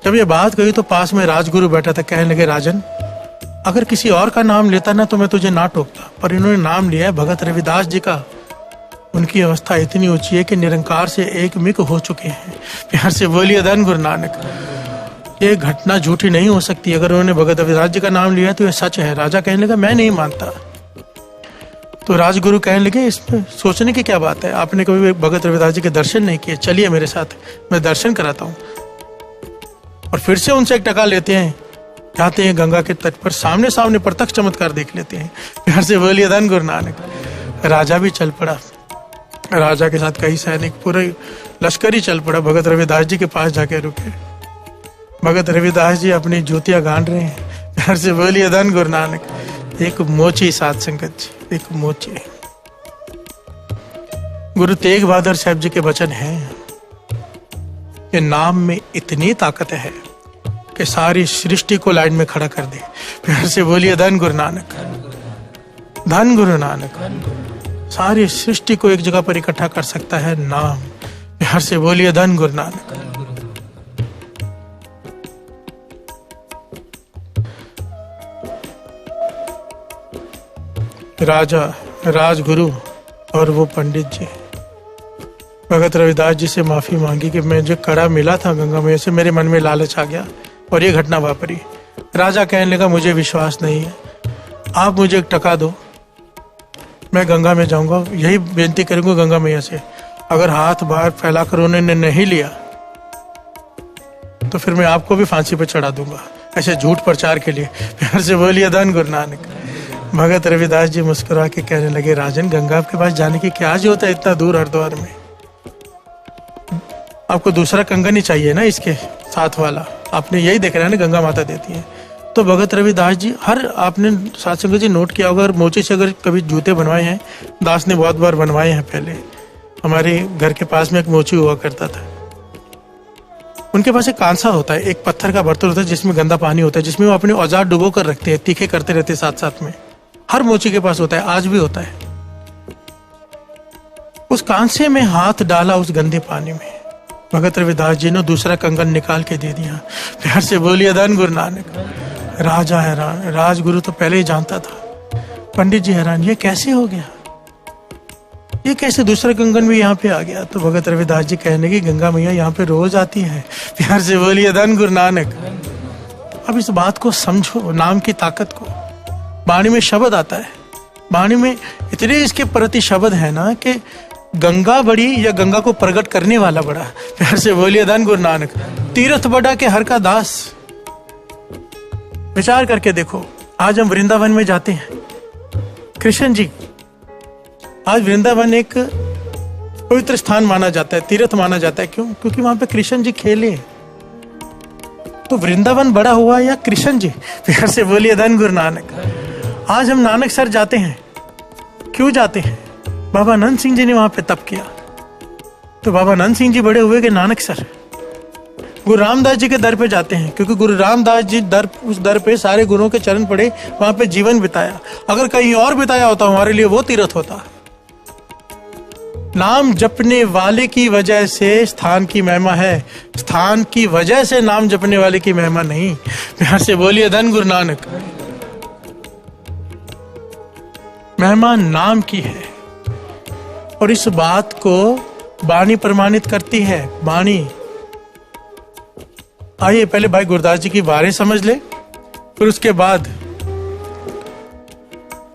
जब ये बात कही तो पास में राजगुरु बैठा था। कहने लगे राजन, अगर किसी और का नाम लेता ना तो मैं तुझे ना टोकता, पर इन्होंने नाम लिया है भगत रविदास जी का। उनकी अवस्था इतनी ऊंची है कि निरंकार से एक मिक हो चुके हैं। प्यार से बोलिए धन गुरु नानक। ये घटना झूठी नहीं हो सकती। अगर उन्होंने भगत रविदास जी का नाम लिया तो ये सच है। राजा कहने लगा मैं नहीं मानता। तो राजगुरु कहने लगे इसमें सोचने की क्या बात है, आपने कभी भगत रविदास जी के दर्शन नहीं किए, चलिए मेरे साथ, मैं दर्शन कराता हूँ। और फिर से उनसे एक टका लेते हैं, जाते हैं गंगा के तट पर, सामने सामने प्रत्यक्ष चमत्कार देख लेते हैं। प्यार से बोलिए धन गुरु नानक। राजा भी चल पड़ा, राजा के साथ कई सैनिक, पूरे लश्कर ही चल पड़ा। भगत रविदास जी के पास जाके रुके। भगत रविदास जी अपनी जूतियां गांड रहे हैं। प्यार से बोलिए धन गुरु नानक। एक मोची साध संगत जी, एक मोची। गुरु तेग बहादुर साहब जी के वचन हैं कि नाम में इतनी ताकत है कि सारी सृष्टि को लाइन में खड़ा कर दे। प्यार से बोलिए धन गुरु नानक। धन गुरु नानक। सारी सृष्टि को एक जगह पर इकट्ठा कर सकता है नाम। प्यार से बोलिए धन गुरु नानक। राजा, राजगुरु और वो पंडित जी भगत रविदास जी से माफी मांगी कि मुझे कड़ा मिला था गंगा मैया से, मेरे मन में लालच आ गया और ये घटना वापरी। राजा कहने लगा मुझे विश्वास नहीं है, आप मुझे एक टका दो, मैं गंगा में जाऊंगा, यही बेनती करूंगा गंगा मैया से। अगर हाथ बाहर फैलाकर उन्होंने नहीं लिया तो फिर मैं आपको भी फांसी पर चढ़ा दूंगा, ऐसे झूठ प्रचार के लिए। प्यार से बोलिए धन गुरु नानक। भगत रविदास जी मुस्कुरा के कहने लगे राजन, गंगा के पास जाने की क्या जरूरत है इतना दूर हरिद्वार में? आपको दूसरा कंगन ही चाहिए ना इसके साथ वाला, आपने यही देख रहा है ना गंगा माता देती है। तो भगत रविदास जी हर, आपने साथ संगत जी नोट किया होगा, मोची से अगर कभी जूते बनवाए हैं, दास ने बहुत बार बनवाए हैं। पहले हमारे घर के पास में एक मोची हुआ करता था, उनके पास एक कांसा होता है, एक पत्थर का बर्तन होता है जिसमें गंदा पानी होता है, जिसमें वो अपने औजार डुबो कर रखते हैं, तीखे करते रहते साथ साथ में। हर मोची के पास होता है, आज भी होता है। उस कांसे में हाथ डाला उस गंदे पानी में, भगत रविदास जी ने दूसरा कंगन निकाल के दे दिया। प्यार से बोलिए धन गुरु नानक। राजा हैरान, राजगुरु तो पहले ही जानता था। पंडित जी हैरान, ये कैसे हो गया, ये कैसे दूसरा कंगन भी यहाँ पे आ गया? तो भगत रविदास जी कहने की गंगा मैया यहाँ पे रोज आती है। प्यार से बोलिए धन गुरु नानक। अब इस बात को समझो, नाम की ताकत को। वाणी में शब्द आता है, वाणी में इतने इसके प्रति शब्द है ना कि गंगा बड़ी या गंगा को प्रकट करने वाला बड़ा। प्यार से बोलिए धन गुरु नानक। तीर्थ बड़ा के हर का दास। विचार करके देखो, आज हम वृंदावन में जाते हैं, कृष्ण जी, आज वृंदावन एक पवित्र स्थान माना जाता है, तीर्थ माना जाता है। क्यों? क्योंकि वहां पे कृष्ण जी खेले। तो वृंदावन बड़ा हुआ या कृष्ण जी? प्यार से बोलिए धन गुरु नानक। आज हम नानक सर जाते हैं, क्यों जाते हैं? बाबा नंद सिंह जी ने वहां पे तप किया, तो बाबा नंद सिंह जी बड़े हुए कि नानक सर। गुरु रामदास जी के दर पे जाते हैं, क्योंकि गुरु रामदास जी उस दर पे सारे गुरुओं के चरण पड़े, वहां पे जीवन बिताया। अगर कहीं और बिताया होता हमारे लिए वो तीर्थ होता। नाम जपने वाले की वजह से स्थान की महिमा है, स्थान की वजह से नाम जपने वाले की महिमा नहीं। प्यार से बोलिए धन गुरु नानक। महिमा नाम की है, और इस बात को वाणी प्रमाणित करती है। वाणी, आइए पहले भाई गुरदास जी की वाणी समझ ले, फिर उसके बाद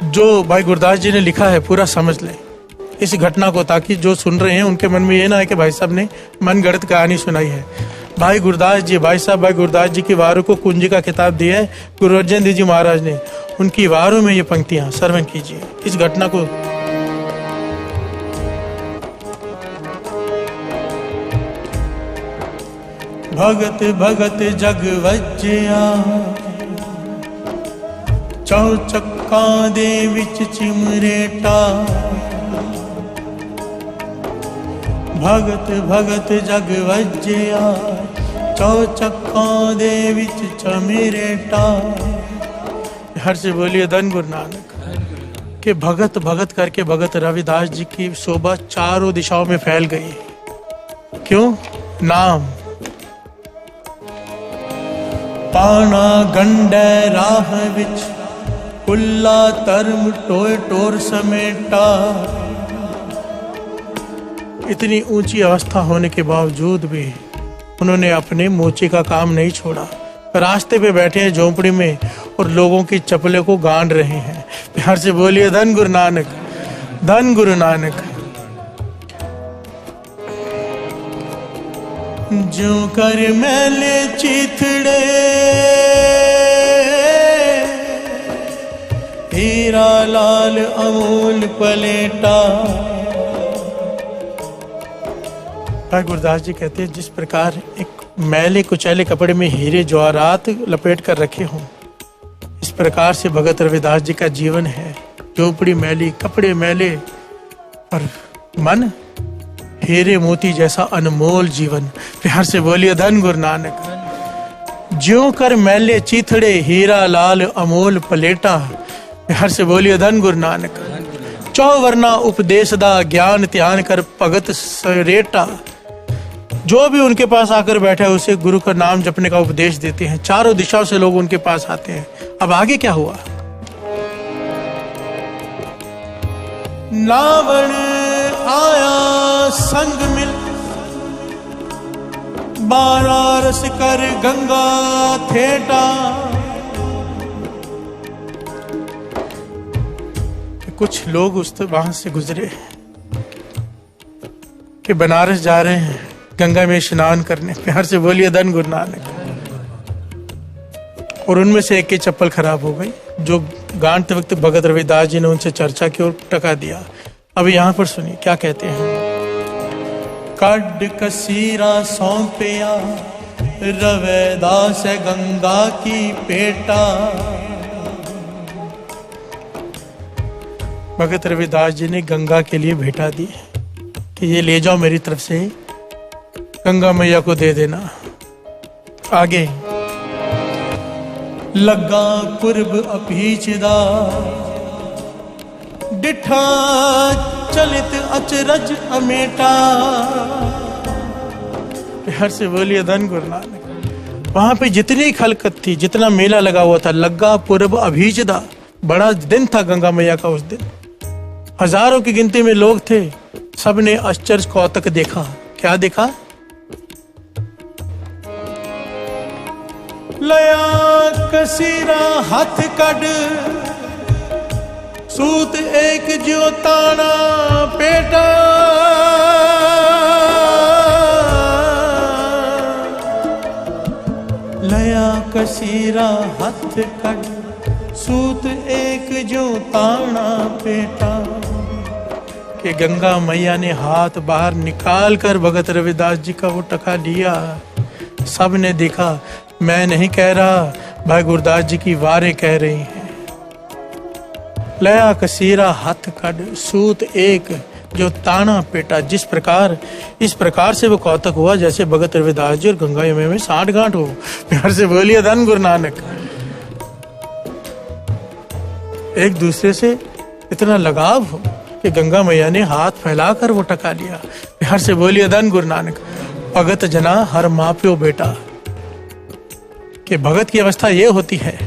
जो भाई गुरदास जी ने लिखा है पूरा समझ ले इस घटना को, ताकि जो सुन रहे हैं उनके मन में ये ना है कि भाई साहब ने मन गढ़ंत कहानी सुनाई है। भाई गुरदास जी, भाई साहब भाई गुरदास जी की वारों को कुंजी का खिताब दिया है गुरु अर्जन देव जी महाराज ने। उनकी वारों में ये पंक्तियां श्रवण कीजिए, इस घटना को। भगत भगत जग वज्या, चौचक्का दे विच चिमरेटा। भगत भगत जग वज्या, चौचक्का दे विच चिमरेटा। हर से बोलिए धन गुरु नानक। के भगत भगत करके भगत रविदास जी की शोभा चारों दिशाओं में फैल गई। क्यों? नाम। पाना गंडे राह विच, कुल्ला तरम टोय टोर समेटा। इतनी ऊंची अवस्था होने के बावजूद भी उन्होंने अपने मोचे का काम नहीं छोड़ा। रास्ते पे बैठे हैं झोंपड़ी में और लोगों की चप्पलें को गांड रहे हैं। प्यार से बोलिए धन गुरु नानक, धन गुरु नानक। जो कर मैले चिथड़े, हीरा लाल अमूल पलेटा। भाई गुरदास जी कहते हैं जिस प्रकार एक मैले कुचैले कपड़े में हीरे जवाहरात लपेट कर रखे हों, इस प्रकार से भगत रविदास जी का जीवन है। झोपड़ी मैली, कपड़े मैले, और मन हीरे मोती जैसा अनमोल जीवन। प्यार से बोलिए धन गुरु नानक। ज्यों कर मैले चीथड़े, हीरा लाल अमोल पलेटा। प्यार से बोलिए धन गुरु नानक। चौवर्णा उपदेश दा, ज्ञान ध्यान कर भगत सरेटा। जो भी उनके पास आकर बैठा है उसे गुरु का नाम जपने का उपदेश देते हैं। चारों दिशाओं से लोग उनके पास आते हैं। अब आगे क्या हुआ? नावण आया संग मिल, 12 रस कर गंगा थेटा। कुछ लोग उस वहां से गुजरे कि बनारस जा रहे हैं गंगा में स्नान करने। प्यार से बोलिए धन गुरु नानक। और उनमें से एक की चप्पल खराब हो गई, जो गांठते वक्त भगत रविदास जी ने उनसे चर्चा की और टका दिया। अब यहाँ पर सुनिए क्या कहते हैं। कड कसीरा सौंपया, रविदास गंगा की पेटा। भगत रविदास जी ने गंगा के लिए भेंटा दी कि ये ले जाओ मेरी तरफ से, गंगा मैया को दे देना। आगे लगा कुर्ब अभीचदा, डिठा चलित अचरज अमेटा। हर से बोलिए धन गुरु नानक। वहां पे जितनी खलकत थी, जितना मेला लगा हुआ था, लगा पूर्व अभीचदा, बड़ा दिन था गंगा मैया का उस दिन। हजारों की गिनती में लोग थे। सबने आश्चर्य कौतक देखा। क्या देखा? लया कसीरा हाथ कड, सूत एक जो ताना पेटा। लया कसीरा हाथ कड, सूत एक जो ताना पेटा। कि गंगा मैया ने हाथ बाहर निकाल कर भगत रविदास जी का वो टका लिया। सब ने देखा। मैं नहीं कह रहा, भाई गुरदास जी की वारें कह रही हैं। लया कसीरा हाथ कड, सूत एक जो ताना पेटा जिस प्रकार, इस प्रकार से वो कौतक हुआ जैसे भगत रविदास जी और गंगा यमुना में साठ गांठ हो। प्यार से बोलिए धन गुरु नानक। एक दूसरे से इतना लगाव हो कि गंगा मैया ने हाथ फैलाकर वो टका लिया। प्यार से बोलिए धन गुरु नानक। भगत जना हर माँ प्यो बेटा, कि भगत की अवस्था ये होती है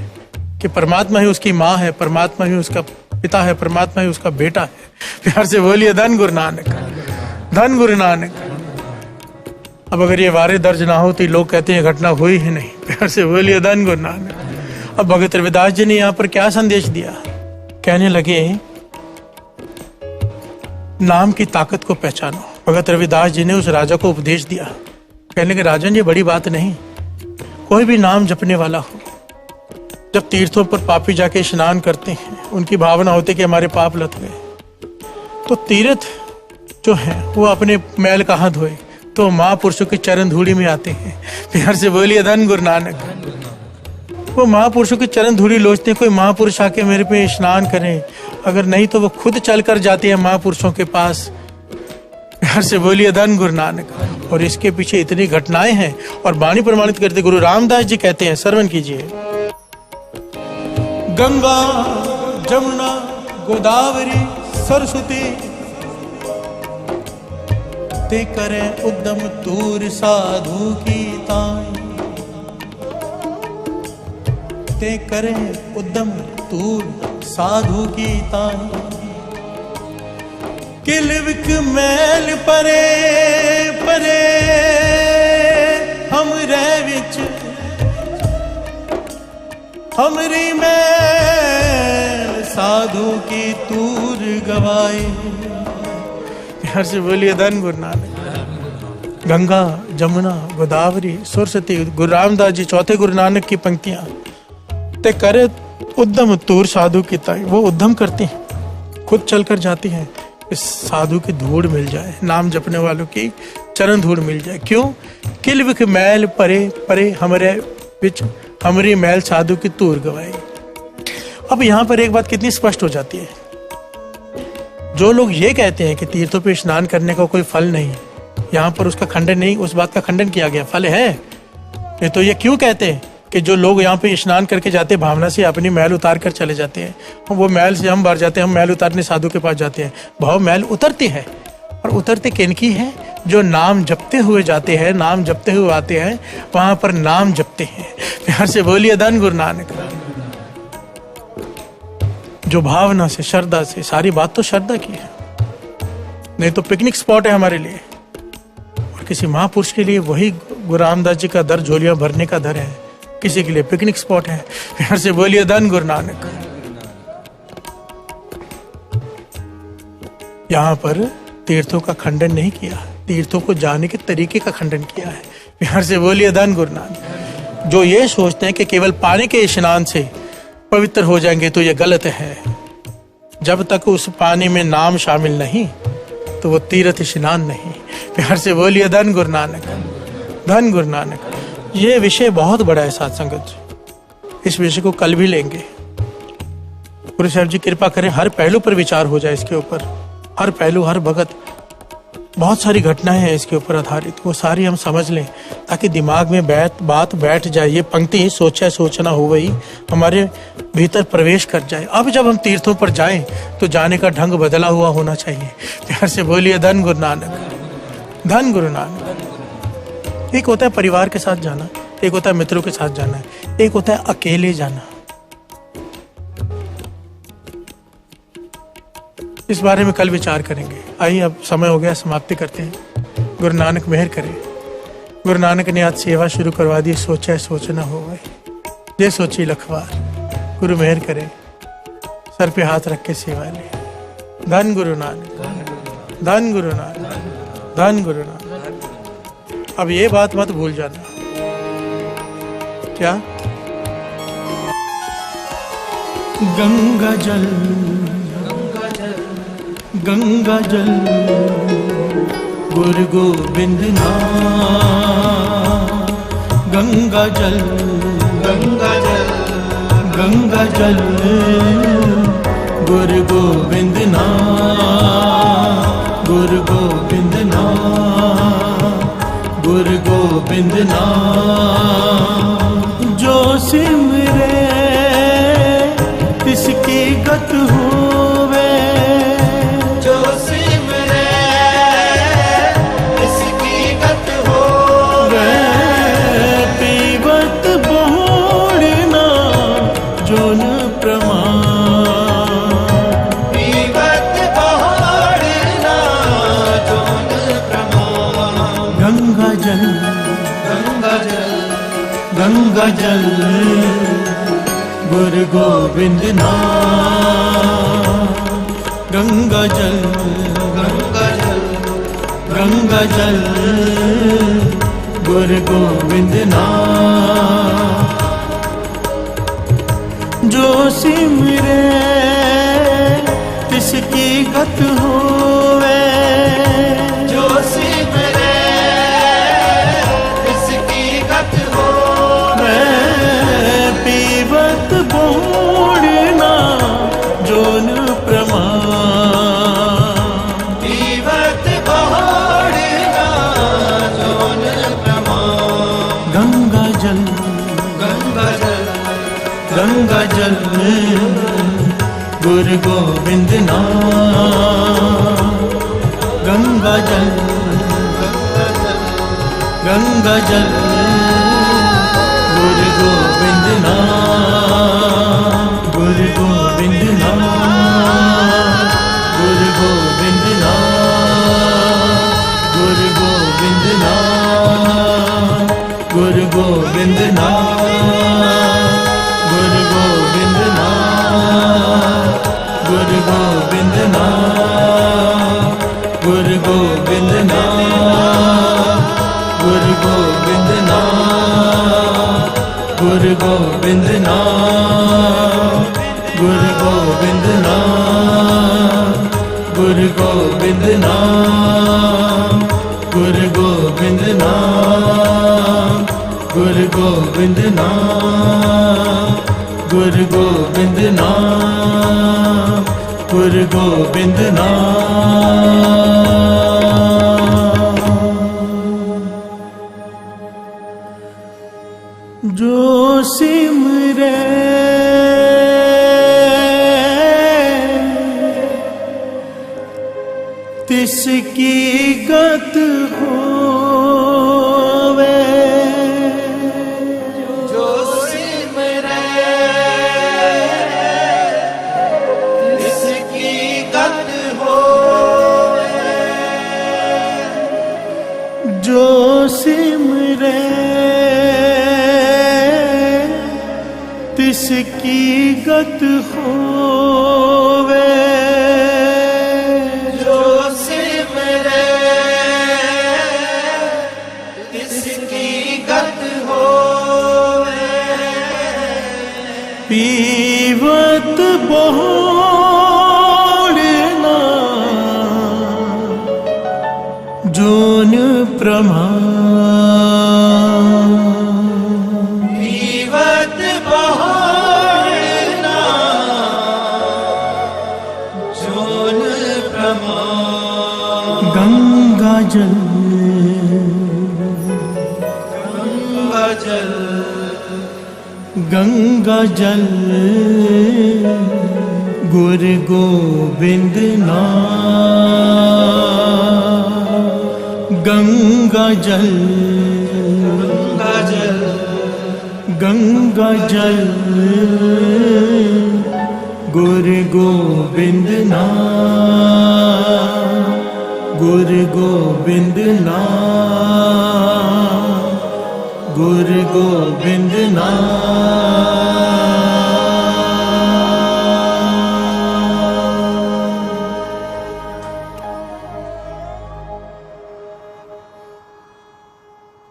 कि परमात्मा ही उसकी माँ है, परमात्मा ही उसका पिता है, परमात्मा ही उसका बेटा है। प्यार से बोलिए धन गुरु नानक, धन गुरु नानक। अब अगर ये वारे दर्ज ना हो तो लोग कहते हैं घटना हुई ही नहीं। प्यार से बोलिए धन गुरु नानक। अब भगत रविदास जी ने यहाँ पर क्या संदेश दिया? कहने लगे नाम की ताकत को पहचानो। भगत रविदास जी ने उस राजा को उपदेश दिया। कहने लगे राजन ये बड़ी बात नहीं, कोई भी नाम जपने वाला हो, जब तीर्थों पर पापी जाके स्नान करते हैं, उनकी भावना होती है कि हमारे पाप लथ गए, तो तीर्थ जो है वो अपने मैल कहाँ धोए, तो महापुरुषों के चरण धूड़ी में आते हैं। प्यार से बोलिए धन गुरु नानक। वो महापुरुषों की चरण धूड़ी लोचते हैं। कोई महापुरुष आके मेरे पे स्नान करें, अगर नहीं तो वो खुद चल कर जाते हैं महापुरुषों के पास। प्यार से बोलिए धन गुरु नानक। और इसके पीछे इतनी घटनाएं हैं और वाणी प्रमाणित करते गुरु रामदास जी कहते हैं, श्रवण कीजिए। गंगा जमुना गोदावरी सरस्वती ते करें उद्यम तूर साधु की ताई, ते करें उद्यम तूर साधु की ताई। किलविक मैल परे परे हमरे विच, हमरी मैल साधु की तूर गवाई। प्यार से बोलिए धन गुरु नानक। गंगा जमुना गोदावरी सरस्वती, गुरु रामदास जी चौथे गुरु नानक की पंक्तियां। ते करे उद्यम तूर साधु की ताई, वो उद्यम करती हैं, खुद चलकर जाती हैं, इस साधु की धूड़ मिल जाए, नाम जपने वालों की चरण धूड़ मिल जाए। क्यों? किलविक मैल परे परे हमरे विच, हमरी मैल साधु की तूर गवाई। अब यहाँ पर एक बात कितनी स्पष्ट हो जाती है। जो लोग ये कहते हैं कि तीर्थों पे स्नान करने का कोई फल नहीं, यहाँ पर उसका खंडन नहीं, उस बात का खंडन किया गया। फल है ये तो ये क्यों कहते हैं कि जो लोग यहाँ पे स्नान करके जाते हैं भावना से अपनी मैल उतार कर चले जाते हैं, वो मैल से हम भर जाते हैं, हम मैल उतारने साधु के पास जाते हैं। भाव मैल उतरती है, और उतरते किनकी है? जो नाम जपते हुए जाते हैं, नाम जपते हुए आते हैं, वहां पर नाम जपते हैं। प्यार से बोलिए धन गुरु नानक। जो भावना से श्रद्धा से, सारी बात तो श्रद्धा की है, नहीं तो पिकनिक स्पॉट है हमारे लिए, और किसी महापुरुष के लिए वही गुरु रामदास जी का दर झोलियां भरने का दर है, किसी के लिए पिकनिक स्पॉट है। प्यार से बोलिए धन गुरु नानक। यहां पर तीर्थों का खंडन नहीं किया, तीर्थों को जाने के तरीके का खंडन किया है। प्यार से बोलिए धन गुरु नानक। जो ये सोचते हैं कि केवल पानी के स्नान से पवित्र हो जाएंगे तो ये गलत है। जब तक उस पानी में नाम शामिल नहीं तो वो तीर्थ स्नान नहीं। प्यार से बोलिए धन गुरु नानक, धन गुरु नानक। ये विषय बहुत बड़ा है साथ संगत, इस विषय को कल भी लेंगे। गुरु साहब जी कृपा करें हर पहलू पर विचार हो जाए इसके ऊपर, हर पहलू, हर भगत, बहुत सारी घटनाएं हैं इसके ऊपर आधारित, वो सारी हम समझ लें ताकि दिमाग में बात बैठ जाए। ये पंक्ति सोचा सोचना हो गई, हमारे भीतर प्रवेश कर जाए। अब जब हम तीर्थों पर जाएं तो जाने का ढंग बदला हुआ होना चाहिए। प्यार से बोलिए धन गुरु नानक, धन गुरु नानक। एक होता है परिवार के साथ जाना, एक होता है मित्रों के साथ जाना, एक होता है अकेले जाना। इस बारे में कल विचार करेंगे। आइए अब समय हो गया, समाप्ति करते हैं। गुरु नानक मेहर करे। गुरु नानक ने आज सेवा शुरू करवा दी, सोचा सोचना हो गए, ये सोची लखवार। गुरु मेहर करे, सर पे हाथ रख के सेवा ले। धन गुरु नानक, धन गुरु नानक, धन गुरु नानक। अब ये बात मत भूल जाना, क्या? गंगा जल, गंगा जल गुरु गोविंद नाम। गंगा जल, गंगा जल, गंगा जल गुरु गोविंद नाम। गुरु गोबिंद नाम, गुरु गोबिंद नाम। जो सिमरे तिसकी गत होवे, जो सिमरे इसकी गत होवे। पीवत बोड़ना जोन प्रमाण, पीवत बोड़ना जोन प्रमाण। गंगा जल, गंगा जल, गंगा जल, गुरु गोविंद नाम। गंगा जल, गंगा जल, गंगा जल, गुरु गोविंद नाम। जो सिमरे तिसकी गत होवे, जो सिमरे इसकी गत होवे। पीवत बोड़ना जोन प्रमाण, पीवत बोड़ना जोन प्रमाण। गंगा जल, गंगा जल, गंगा जल, गुरु गोविंद नाम। गंगा जल, गंगा जल, गुरु गोविंद नाम। गुरु गोविंद नाम, गुरु गोविंद नाम, गुरु गोविंद नाम, गुरु गोविंद नाम, गुरु गोविंद नाम, गुरु गोविंद नाम, गुरु गोविंद नाम, गुरु गोविंद नाम, गुरु गोविंद नाम, गुरु गोविंद नाम, गुरु गोविंद नाम, गुरु गोविंद नाम, गुरु गोविंद नाम, गुरु गोविंद नाम, गुरु गोविंद नाम। जो सिमरे तिसकी गत होवे, जो सिमरे इसकी गत होवे। जो सिमरे तिसकी गत होवे। जो सिमरे इसकी गत होवे। पीवत बोड़ना जोन प्रमाण, पीवत बोड़ना जोन प्रमाण। गंगा जल, गंगा जल, गंगा जल, गुरु गोविंद नाम। गंगा जल, गंगा जल, गंगा जल, गुरु गोविंद नाम। गुरु गोविंद नाम, गुरु गोविंद नाम,